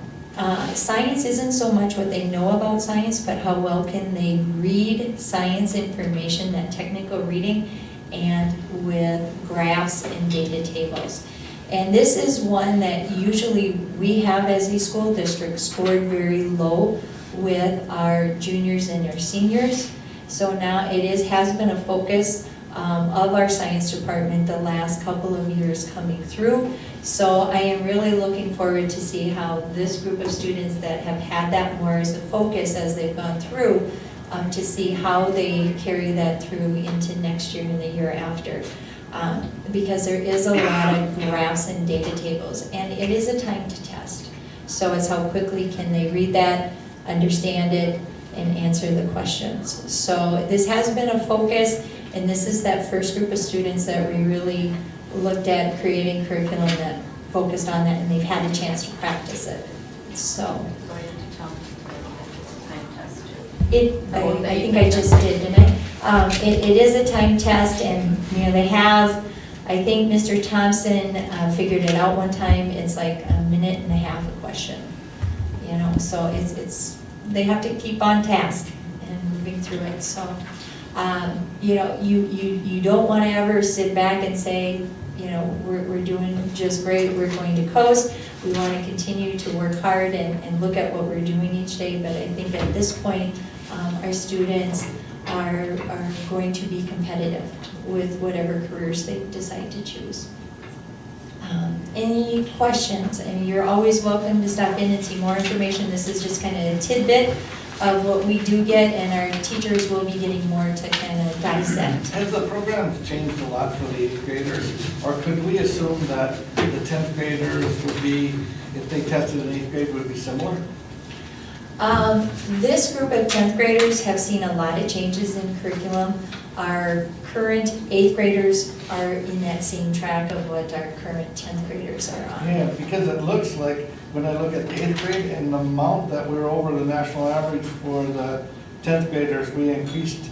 Science isn't so much what they know about science, but how well can they read science information, that technical reading, and with graphs and data tables. And this is one that usually we have as a school district scored very low with our juniors and our seniors. So now it has been a focus of our science department the last couple of years coming through. So I am really looking forward to see how this group of students that have had that more as a focus as they've gone through, to see how they carry that through into next year and the year after. Because there is a lot of graphs and data tables, and it is a time to test. So it's how quickly can they read that, understand it, and answer the questions. So this has been a focus, and this is that first group of students that we really looked at creating curriculum that focused on that, and they've had a chance to practice it. So going to tell them time test too. I think I just did, didn't I? It is a time test, and they have, I think Mr. Thompson figured it out one time. It's like a minute and a half a question. So it's they have to keep on task and moving through it. So you don't want to ever sit back and say, we're doing just great, we're going to coast. We want to continue to work hard and look at what we're doing each day. But I think at this point, our students are going to be competitive with whatever careers they decide to choose. Any questions? And you're always welcome to stop in and see more information. This is just kind of a tidbit of what we do get, and our teachers will be getting more to kind of dissect. Has the program changed a lot for the 8th graders? Or could we assume that the 10th graders would be, if they tested in 8th grade, would be similar? This group of 10th graders have seen a lot of changes in curriculum. Our current 8th graders are in that same track of what our current 10th graders are on. Yeah, because it looks like, when I look at 8th grade and the amount that we're over the national average for the 10th graders, we increased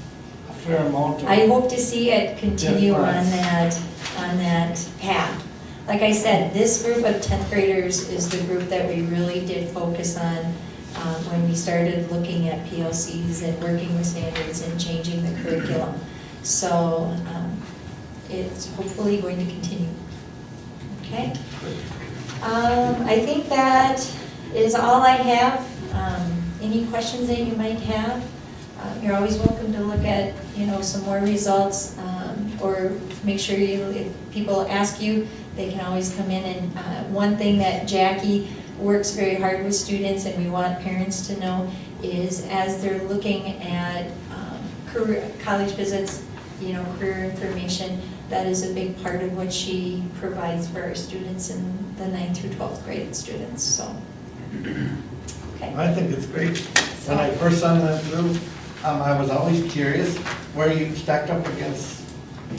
a fair amount of. I hope to see it continue on Difference. that path. Like I said, this group of 10th graders is the group that we really did focus on when we started looking at PLCs and working with standards and changing the curriculum. So it's hopefully going to continue. Okay? I think that is all I have. Any questions that you might have? You're always welcome to look at, some more results, or make sure if people ask you, they can always come in. And one thing that Jackie works very hard with students, and we want parents to know, is as they're looking at college visits, career information, that is a big part of what she provides for our students in the 9th through 12th grade students, so. Okay. I think it's great. When I first saw that through, I was always curious where you stacked up against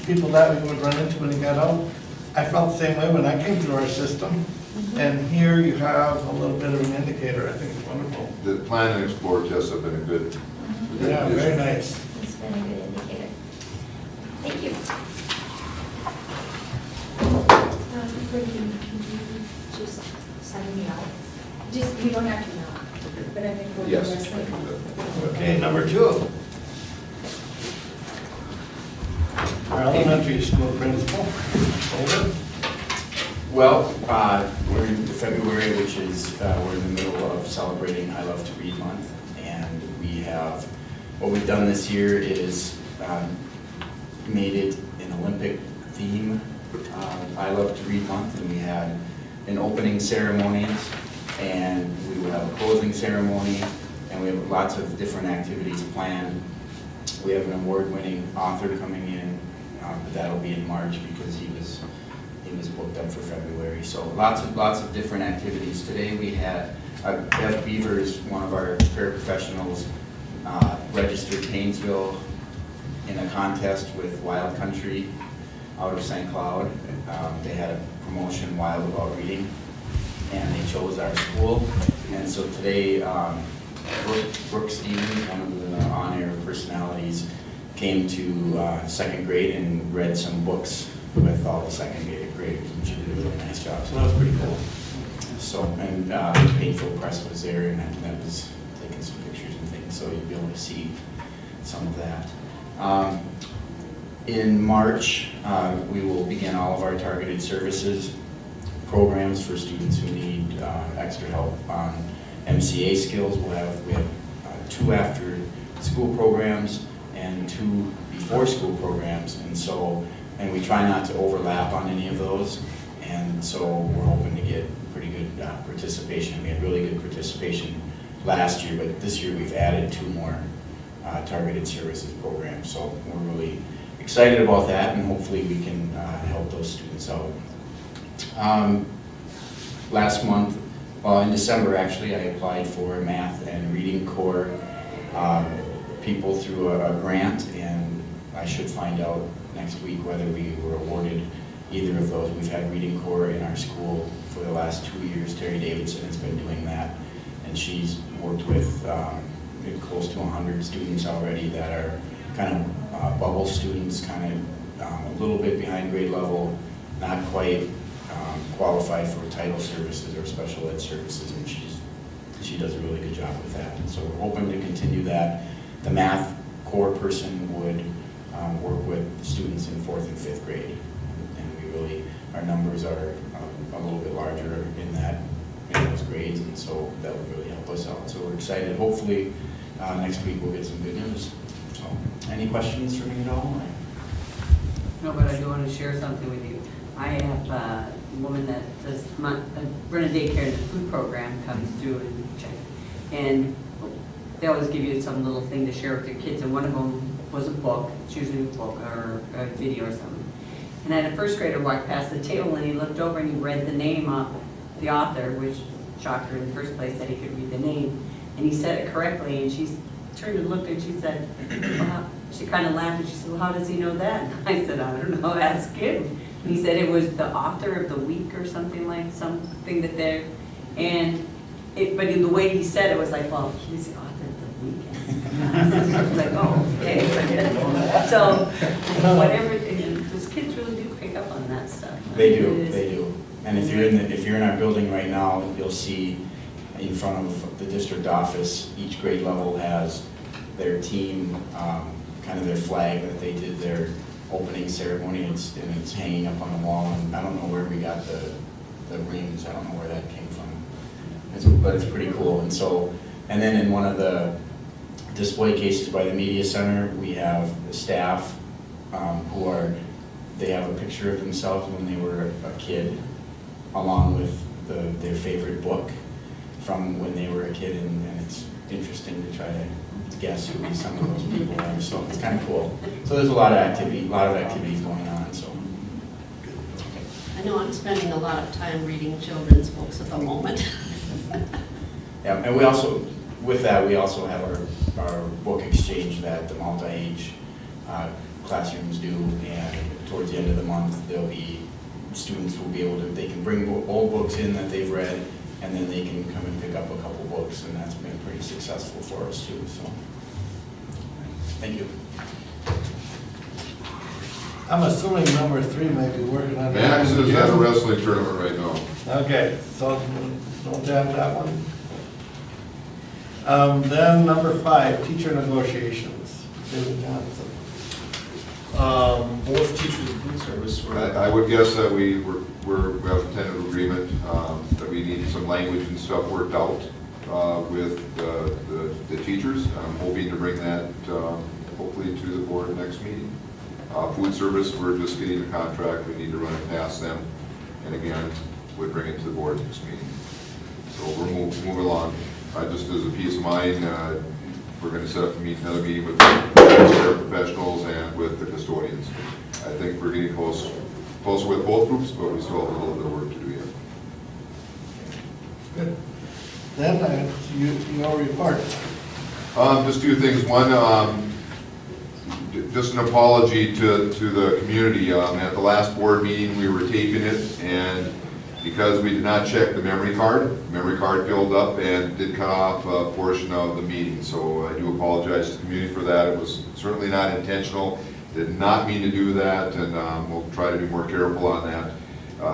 people that we would run into when you got out. I felt the same way when I came through our system, and here you have a little bit of an indicator. I think it's wonderful. The Plan and Explore tests have been a good. Yeah, very nice. It's been a good indicator. Thank you. Before you, can you just sign me out? You don't have to now, but I think we'll do Yes. this later. Okay, number 2. Our elementary school principal. Over. Well, we're in February, which is, we're in the middle of celebrating I Love to Read Month, and what we've done this year is made it an Olympic theme, I Love to Read Month, and we had an opening ceremonies, and we will have a closing ceremony, and we have lots of different activities planned. We have an award-winning author coming in, but that'll be in March because he was booked up for February. So lots of different activities. Today we had Bev Beavers, one of our paraprofessionals, registered Paynesville in a contest with Wild Country out of St. Cloud. They had a promotion, Wild About Reading, and they chose our school. And so today, Brooke Stevens, one of the on-air personalities, came to 2nd grade and read some books with all the 2nd graders, and she did a really nice job, so that was pretty cool. So, and Paynesville Press was there, and that was taking some pictures and things, so you'll be able to see some of that. In March, we will begin all of our targeted services programs for students who need extra help on MCA skills. We have 2 after-school programs and 2 before-school programs, and we try not to overlap on any of those, and so we're hoping to get pretty good participation. We had really good participation last year, but this year we've added 2 more targeted services programs, so we're really excited about that, and hopefully we can help those students out. Last month, well, in December actually, I applied for math and reading core people through a grant, and I should find out next week whether we were awarded either of those. We've had reading core in our school for the last 2 years. Terry Davidson has been doing that, and she's worked with close to 100 students already that are kind of bubble students, kind of a little bit behind grade level, not quite qualified for title services or special ed services, and she does a really good job with that. And so we're hoping to continue that. The math core person would work with students in 4th and 5th grade, and our numbers are a little bit larger in those grades, and so that would really help us out. So we're excited. Hopefully next week we'll get some good news. So any questions for me at all? No, but I do want to share something with you. I have a woman that does run a daycare, the food program comes through and check. And they always give you some little thing to share with your kids, and one of them was a book. It's usually a book or a video or something. And I had a first grader walk past the table, and he looked over and he read the name of the author, which shocked her in the first place that he could read the name. And he said it correctly, and she turned and looked and she said, well, she kind of laughed and she said, well, how does he know that? And I said, I don't know, ask him. And he said it was the author of the week or something that they're, and but in the way he said it was like, well, he's the author of the week. I was like, oh, okay. So whatever, those kids really do pick up on that stuff. They do. And if you're in our building right now, you'll see in front of the district office, each grade level has their team, kind of their flag that they did their opening ceremony, and it's hanging up on the wall. And I don't know where we got the rings. I don't know where that came from. But it's pretty cool. And then in one of the display cases by the media center, we have the staff they have a picture of themselves when they were a kid, along with their favorite book from when they were a kid, and it's interesting to try to guess who some of those people are. So it's kind of cool. So there's a lot of activities going on. So I know I'm spending a lot of time reading children's books at the moment. yeah, and we also have our book exchange that the multi-age classrooms do, and towards the end of the month, students will be able to, they can bring old books in that they've read, and then they can come and pick up a couple books, and that's been pretty successful for us too, so. Thank you. I'm assuming number 3 might be working on that. Max is at a wrestling tournament right now. Okay, so don't have that one. Then number 5, teacher negotiations. David Johnson. Both teachers and food service were. I would guess that we have a tentative agreement that we need some language and stuff worked out with the teachers. I'm hoping to bring that hopefully to the board next meeting. Food service, we're just getting the contract. We need to run it past them. And again, we'll bring it to the board next meeting. So we're moving along. Just as a peace of mind, we're going to set up another meeting with the professionals and with the custodians. I think we're getting closer with both groups, but we still have a little bit of work to do yet. Good. Then your report. Just 2 things. One, just an apology to the community. At the last board meeting, we were taping it, and because we did not check the memory card filled up and did cut off a portion of the meeting. So I do apologize to the community for that. It was certainly not intentional. Did not mean to do that, and we'll try to be more careful on that.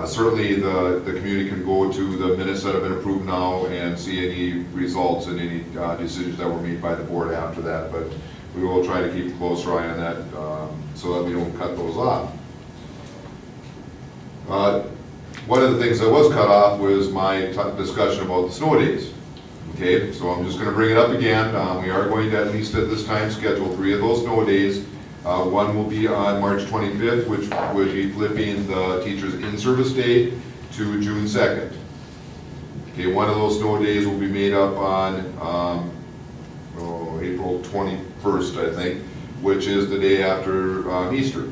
Certainly the community can go to the minutes that have been approved now and see any results and any decisions that were made by the board after that. But we will try to keep a closer eye on that so that we don't cut those off. One of the things that was cut off was my discussion about the snow days. Okay, so I'm just going to bring it up again. We are going to, at least at this time, schedule 3 of those snow days. One will be on March 25th, which would be flipping the teacher's in-service day to June 2nd. Okay, one of those snow days will be made up on April 21st, I think, which is the day after Easter.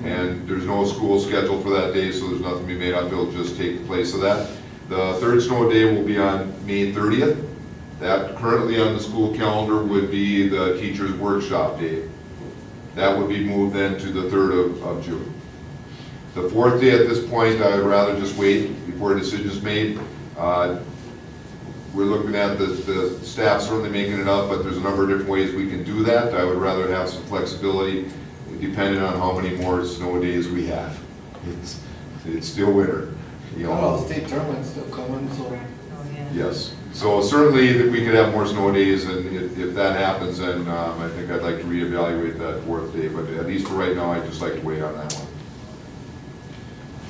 And there's no school scheduled for that day, so there's nothing to be made up. It'll just take the place of that. The 3rd snow day will be on May 30th. That currently on the school calendar would be the teacher's workshop day. That would be moved then to the 3rd of June. The 4th day at this point, I would rather just wait before a decision is made. We're looking at the staff certainly making it up, but there's a number of different ways we can do that. I would rather have some flexibility depending on how many more snow days we have. It's still winter. You know. Well, state tournament's still coming, so. Oh, yeah. Yes. So certainly that we could have more snow days, and if that happens, then I think I'd like to reevaluate that 4th day. But at least for right now, I'd just like to wait on that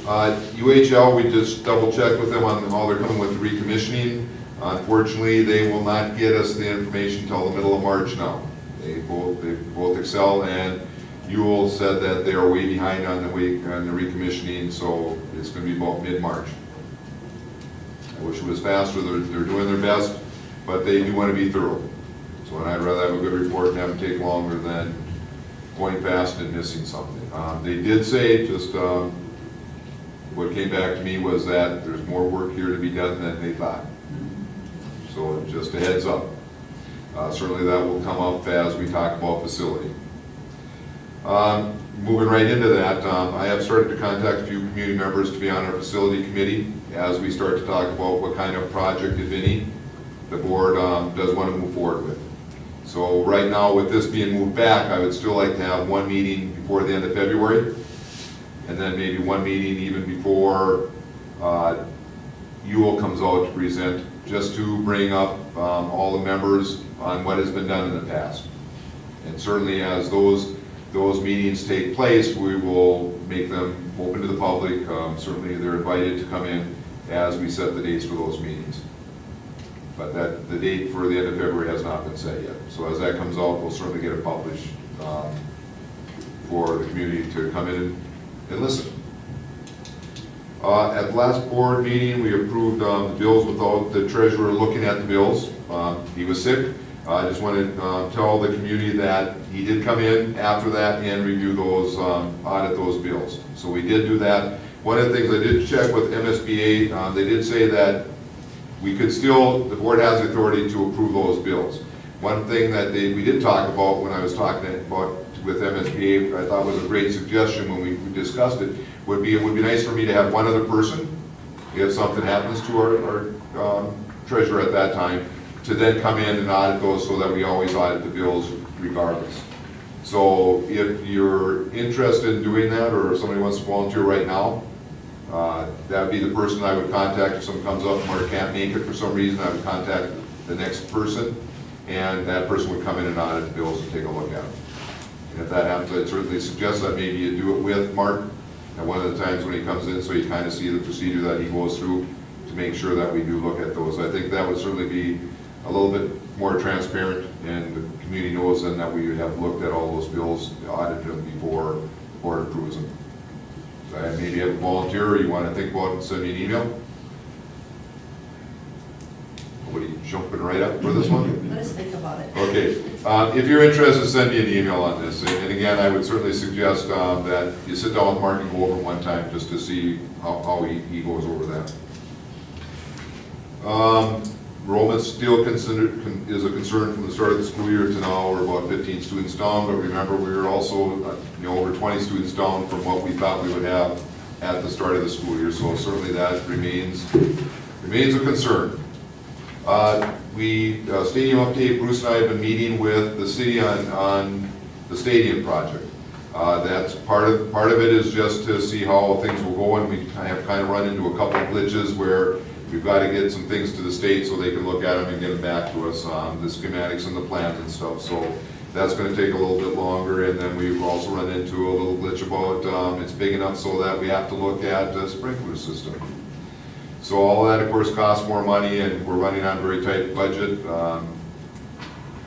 one. UHL, we just double checked with them on how they're coming with the recommissioning. Unfortunately, they will not get us the information until the middle of March now. They both excel, and Ewell said that they are way behind on the recommissioning, so it's going to be about mid-March. I wish it was faster. They're doing their best, but they do want to be thorough. So I'd rather have a good report and have it take longer than going fast and missing something. They did say, just what came back to me was that there's more work here to be done than they thought. So just a heads up. Certainly that will come up as we talk about facility. Moving right into that, I have started to contact a few community members to be on our facility committee as we start to talk about what kind of project, if any, the board does want to move forward with. So right now, with this being moved back, I would still like to have one meeting before the end of February, and then maybe one meeting even before Ewell comes out to present, just to bring up all the members on what has been done in the past. And certainly as those meetings take place, we will make them open to the public. Certainly they're invited to come in as we set the dates for those meetings. But the date for the end of February has not been set yet. So as that comes out, we'll certainly get it published for the community to come in and listen. At the last board meeting, we approved the bills without the treasurer looking at the bills. He was sick. I just want to tell the community that he did come in after that and review those, audit those bills. So we did do that. One of the things I did check with MSBA, they did say that we could still, the board has the authority to approve those bills. One thing that we did talk about when I was talking about with MSBA, I thought was a great suggestion when we discussed it, it would be nice for me to have one other person, if something happens to our treasurer at that time, to then come in and audit those so that we always audit the bills regardless. So if you're interested in doing that, or if somebody wants to volunteer right now, that would be the person I would contact. If someone comes up or can't make it for some reason, I would contact the next person, and that person would come in and audit the bills and take a look at them. And if that happens, I'd certainly suggest that maybe you do it with Mark at one of the times when he comes in, so you kind of see the procedure that he goes through to make sure that we do look at those. I think that would certainly be a little bit more transparent, and the community knows then that we would have looked at all those bills, audited them before the board approves them. So I maybe have a volunteer, or you want to think about it and send me an email? Nobody jumping right up for this one? Let us think about it. Okay, if you're interested, send me an email on this. And again, I would certainly suggest that you sit down with Mark and go over one time just to see how he goes over that. Enrollment still is a concern from the start of the school year to now. We're about 15 students down, but remember we were also over 20 students down from what we thought we would have at the start of the school year. So certainly that remains a concern. Stadium update, Bruce and I have been meeting with the city on the stadium project. That's part of it is just to see how things will go, and we have kind of run into a couple of glitches where we've got to get some things to the state so they can look at them and get them back to us on the schematics and the plans and stuff. So that's going to take a little bit longer, and then we've also run into a little glitch about it's big enough so that we have to look at the sprinkler system. So all that, of course, costs more money, and we're running on a very tight budget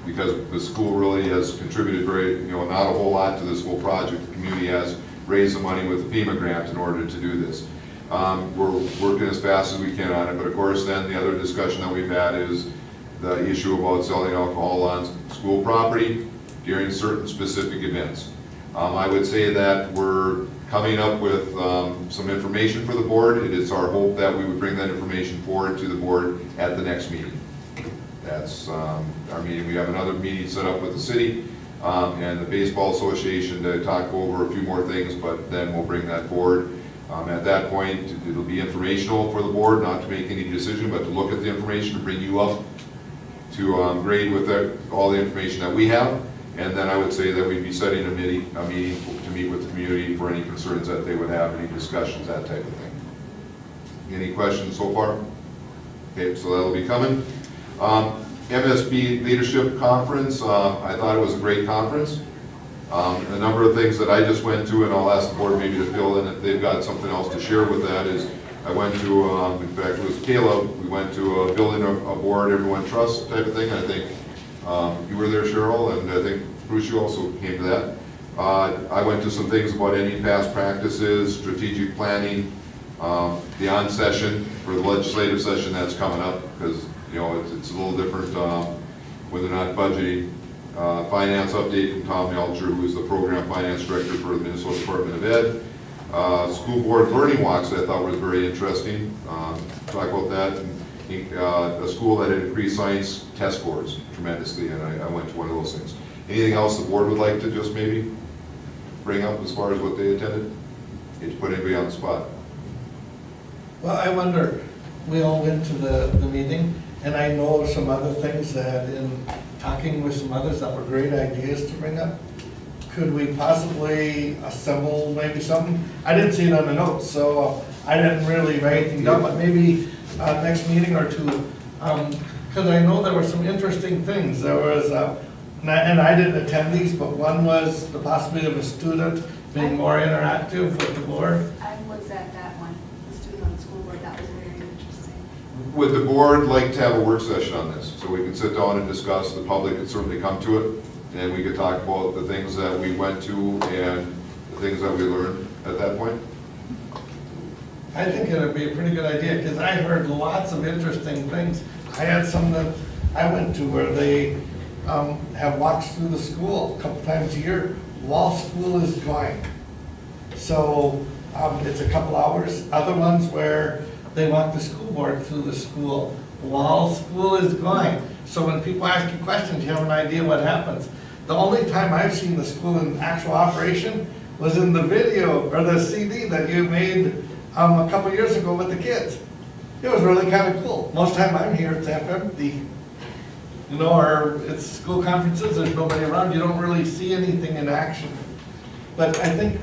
because the school really has contributed not a whole lot to this whole project. The community has raised the money with the FEMA grant in order to do this. We're working as fast as we can on it, but of course then the other discussion that we've had is the issue about selling alcohol on school property during certain specific events. I would say that we're coming up with some information for the board. It is our hope that we would bring that information forward to the board at the next meeting. That's our meeting. We have another meeting set up with the city and the Baseball Association to talk over a few more things, but then we'll bring that forward. At that point, it'll be informational for the board, not to make any decision, but to look at the information, to bring you up to grade with all the information that we have. And then I would say that we'd be setting a meeting to meet with the community for any concerns that they would have, any discussions, that type of thing. Any questions so far? Okay, so that'll be coming. MSB Leadership Conference, I thought it was a great conference. A number of things that I just went to, and I'll ask the board maybe to fill in if they've got something else to share with that, is I went to, in fact it was Caleb, we went to a building a board everyone trusts type of thing. I think you were there, Cheryl, and I think Bruce, you also came to that. I went to some things about any past practices, strategic planning, the on-session for the legislative session that's coming up, because, you know, it's a little different when they're not budgeting. Finance update from Tom Melcher, who is the program finance director for the Minnesota Department of Ed. School board learning walks I thought was very interesting. Talk about that. And, a school that had increased science test scores tremendously, and I went to one of those things. Anything else the board would like to just maybe bring up as far as what they attended? Hate to put anybody on the spot. Well, I wonder, we all went to the meeting, and I know of some other things that in talking with some others that were great ideas to bring up. Could we possibly assemble maybe something? I didn't see it on the notes, so I didn't really write anything down, but maybe next meeting or two, because I know there were some interesting things. There was, and I didn't attend these, but one was the possibility of a student being more interactive with the board. I was at that one, the student on the school board, that was very interesting. Would the board like to have a work session on this, so we can sit down and discuss, the public could certainly come to it, and we could talk about the things that we went to and the things that we learned at that point? I think it would be a pretty good idea, because I heard lots of interesting things. I had some that I went to where they have walks through the school a couple times a year while school is going. So it's a couple hours. Other ones where they walk the school board through the school while school is going. So when people ask you questions, you have an idea what happens. The only time I've seen the school in actual operation was in the video or the CD that you made a couple years ago with the kids. It was really kind of cool. Most time I'm here, it's half empty. You know, or it's school conferences, there's nobody around, you don't really see anything in action. But I think,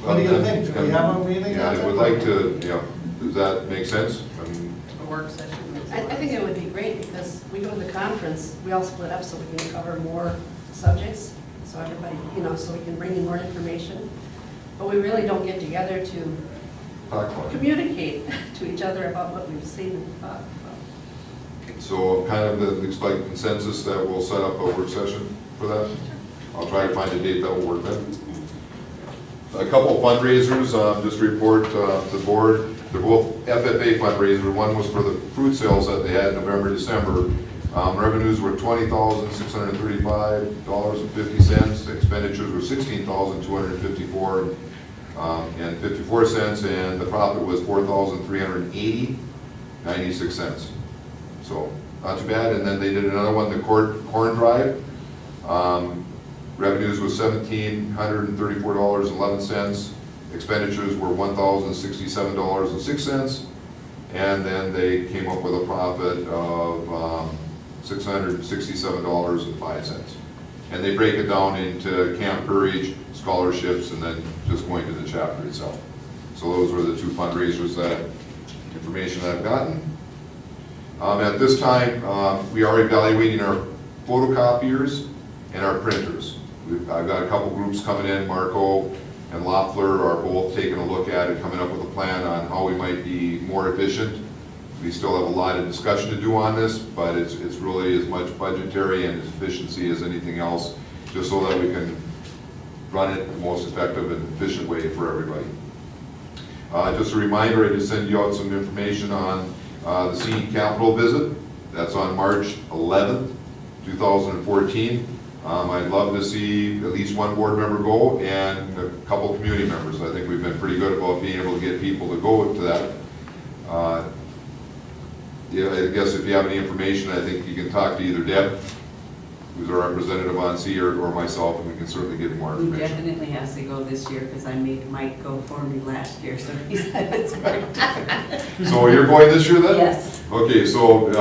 what do you think? Do we have a meeting? Yeah, I would like to, yeah, does that make sense? I mean, A work session. I think it would be great, because we go to the conference, we all split up so we can cover more subjects, so everybody, you know, so we can bring in more information. But we really don't get together to talk about it. communicate to each other about what we've seen and thought about. So kind of looks like consensus that we'll set up a work session for that. I'll try to find a date that will work then. A couple fundraisers, just report the board. They're both FFA fundraisers. One was for the fruit sales that they had in November, December. Revenues were $20,635.50. Expenditures were $16,254.54, and the profit was $4,380.96. So not too bad. And then they did another one, the corn drive. Revenues was $1,734.11. Expenditures were $1,067.06. And then they came up with a profit of $667.05. And they break it down into camp courage, scholarships, and then just going to the chapter itself. So those were the two fundraisers, that information that I've gotten. At this time, we are evaluating our photocopiers and our printers. I've got a couple groups coming in. Marco and Loeffler are both taking a look at it, coming up with a plan on how we might be more efficient. We still have a lot of discussion to do on this, but it's really as much budgetary and efficiency as anything else, just so that we can run it the most effective and efficient way for everybody. Just a reminder, I just sent you out some information on the CE Capitol visit. That's on March 11th, 2014. I'd love to see at least one board member go and a couple of community members. I think we've been pretty good about being able to get people to go to that. Yeah, I guess if you have any information, I think you can talk to either Deb, who's our representative on CE, or myself, and we can certainly get more He information. definitely has to go this year, because I made Mike go for me last year, so he said it's right. So you're going this year then? Yes. Okay, so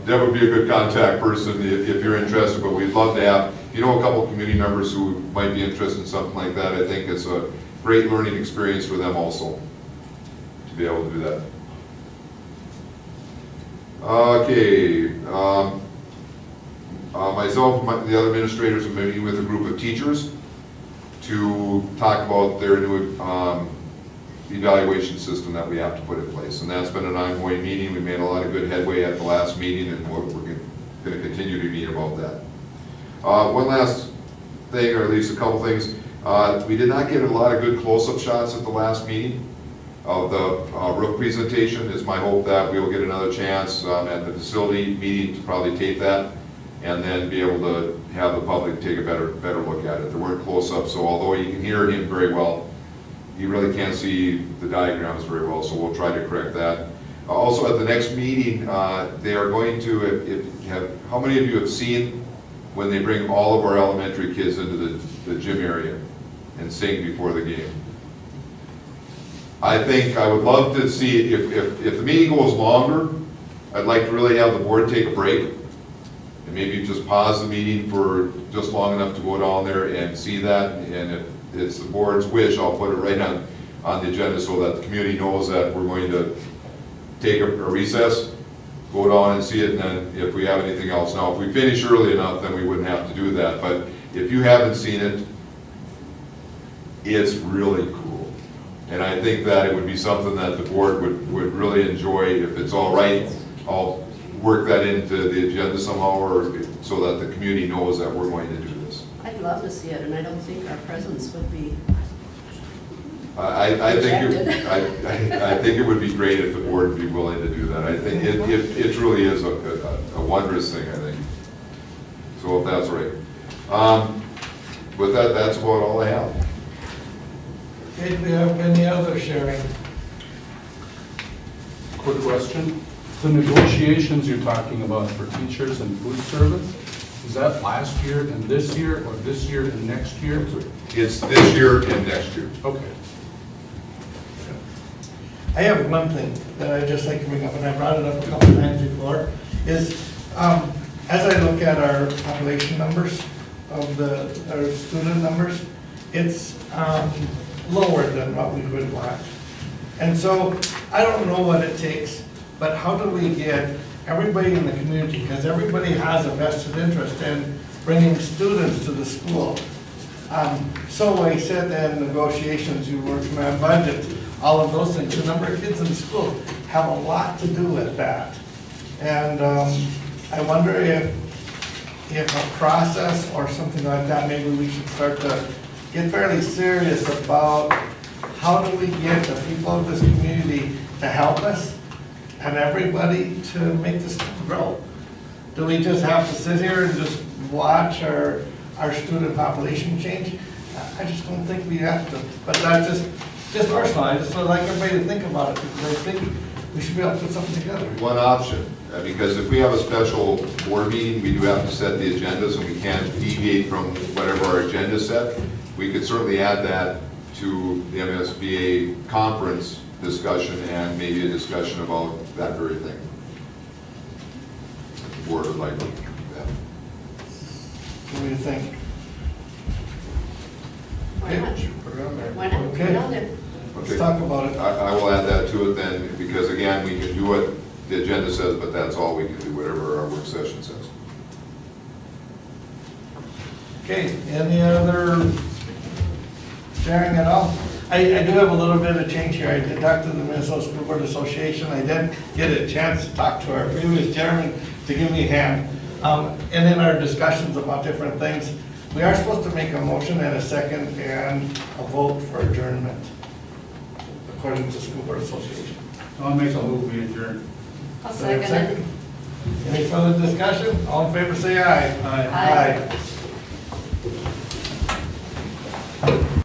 Deb would be a good contact person if you're interested, but we'd love to have, you know, a couple of community members who might be interested in something like that. I think it's a great learning experience for them also, to be able to do that. Okay, myself and the other administrators are meeting with a group of teachers to talk about their new evaluation system that we have to put in place. And that's been an ongoing meeting. We made a lot of good headway at the last meeting, and we're going to continue to meet about that. One last thing, or at least a couple things. We did not get a lot of good close-up shots at the last meeting of the roof presentation. It's my hope that we will get another chance at the facility meeting to probably tape that and then be able to have the public take a better look at it. There weren't close-ups, so although you can hear him very well, you really can't see the diagrams very well, so we'll try to correct that. Also, at the next meeting, they are going to, how many of you have seen when they bring all of our elementary kids into the gym area and sing before the game? I think I would love to see, if the meeting goes longer, I'd like to really have the board take a break and maybe just pause the meeting for just long enough to go down there and see that. And if it's the board's wish, I'll put it right on the agenda so that the community knows that we're going to take a recess, go down and see it, and then if we have anything else. Now, if we finish early enough, then we wouldn't have to do that. But if you haven't seen it, it's really cool. And I think that it would be something that the board would really enjoy. If it's all right, I'll work that into the agenda somehow, or so that the community knows that we're going to do this. I'd love to see it, and I don't think our presence would be. I think it would be great if the board would be willing to do that. I think it truly is a wondrous thing, I think. So if that's right. With that, that's about all I have. Okay, do we have any other sharing? Quick question. The negotiations you're talking about for teachers and food service, is that last year and this year, or this year and next year? It's this year and next year. Okay. I have one thing that I just like to bring up, and I brought it up a couple times before, is as I look at our population numbers of our student numbers, it's lower than what we would want. And so I don't know what it takes, but how do we get everybody in the community, because everybody has a vested interest in bringing students to the school. So I said that in negotiations, you work from our budget, all of those things. The number of kids in school have a lot to do with that. And I wonder if a process or something like that, maybe we should start to get fairly serious about how do we get the people of this community to help us and everybody to make this grow. Do we just have to sit here and just watch our student population change? I just don't think we have to. But that's just personal. I just would like everybody to think about it, because I think we should be able to put something together. One option, because if we have a special board meeting, we do have to set the agendas, and we can't deviate from whatever our agenda set. We could certainly add that to the MSBA conference discussion and maybe a discussion about that very thing. If the board would like to do that. What do you think? Why not? Put it on there. Why not? Put it on there. Let's talk about it. I will add that to it then, because again, we can do what the agenda says, but that's all we can do, whatever our work session says. Okay, any other sharing at all? I do have a little bit of change here. I did talk to the Minnesota School Board Association. I did get a chance to talk to our previous chairman to give me a hand. And in our discussions about different things, we are supposed to make a motion and a second and a vote for adjournment, according to the School Board Association. I'll make a move, we adjourn. I'll Do we have a second it. Any further discussion? All in favor, say aye. Aye. Aye. Aye.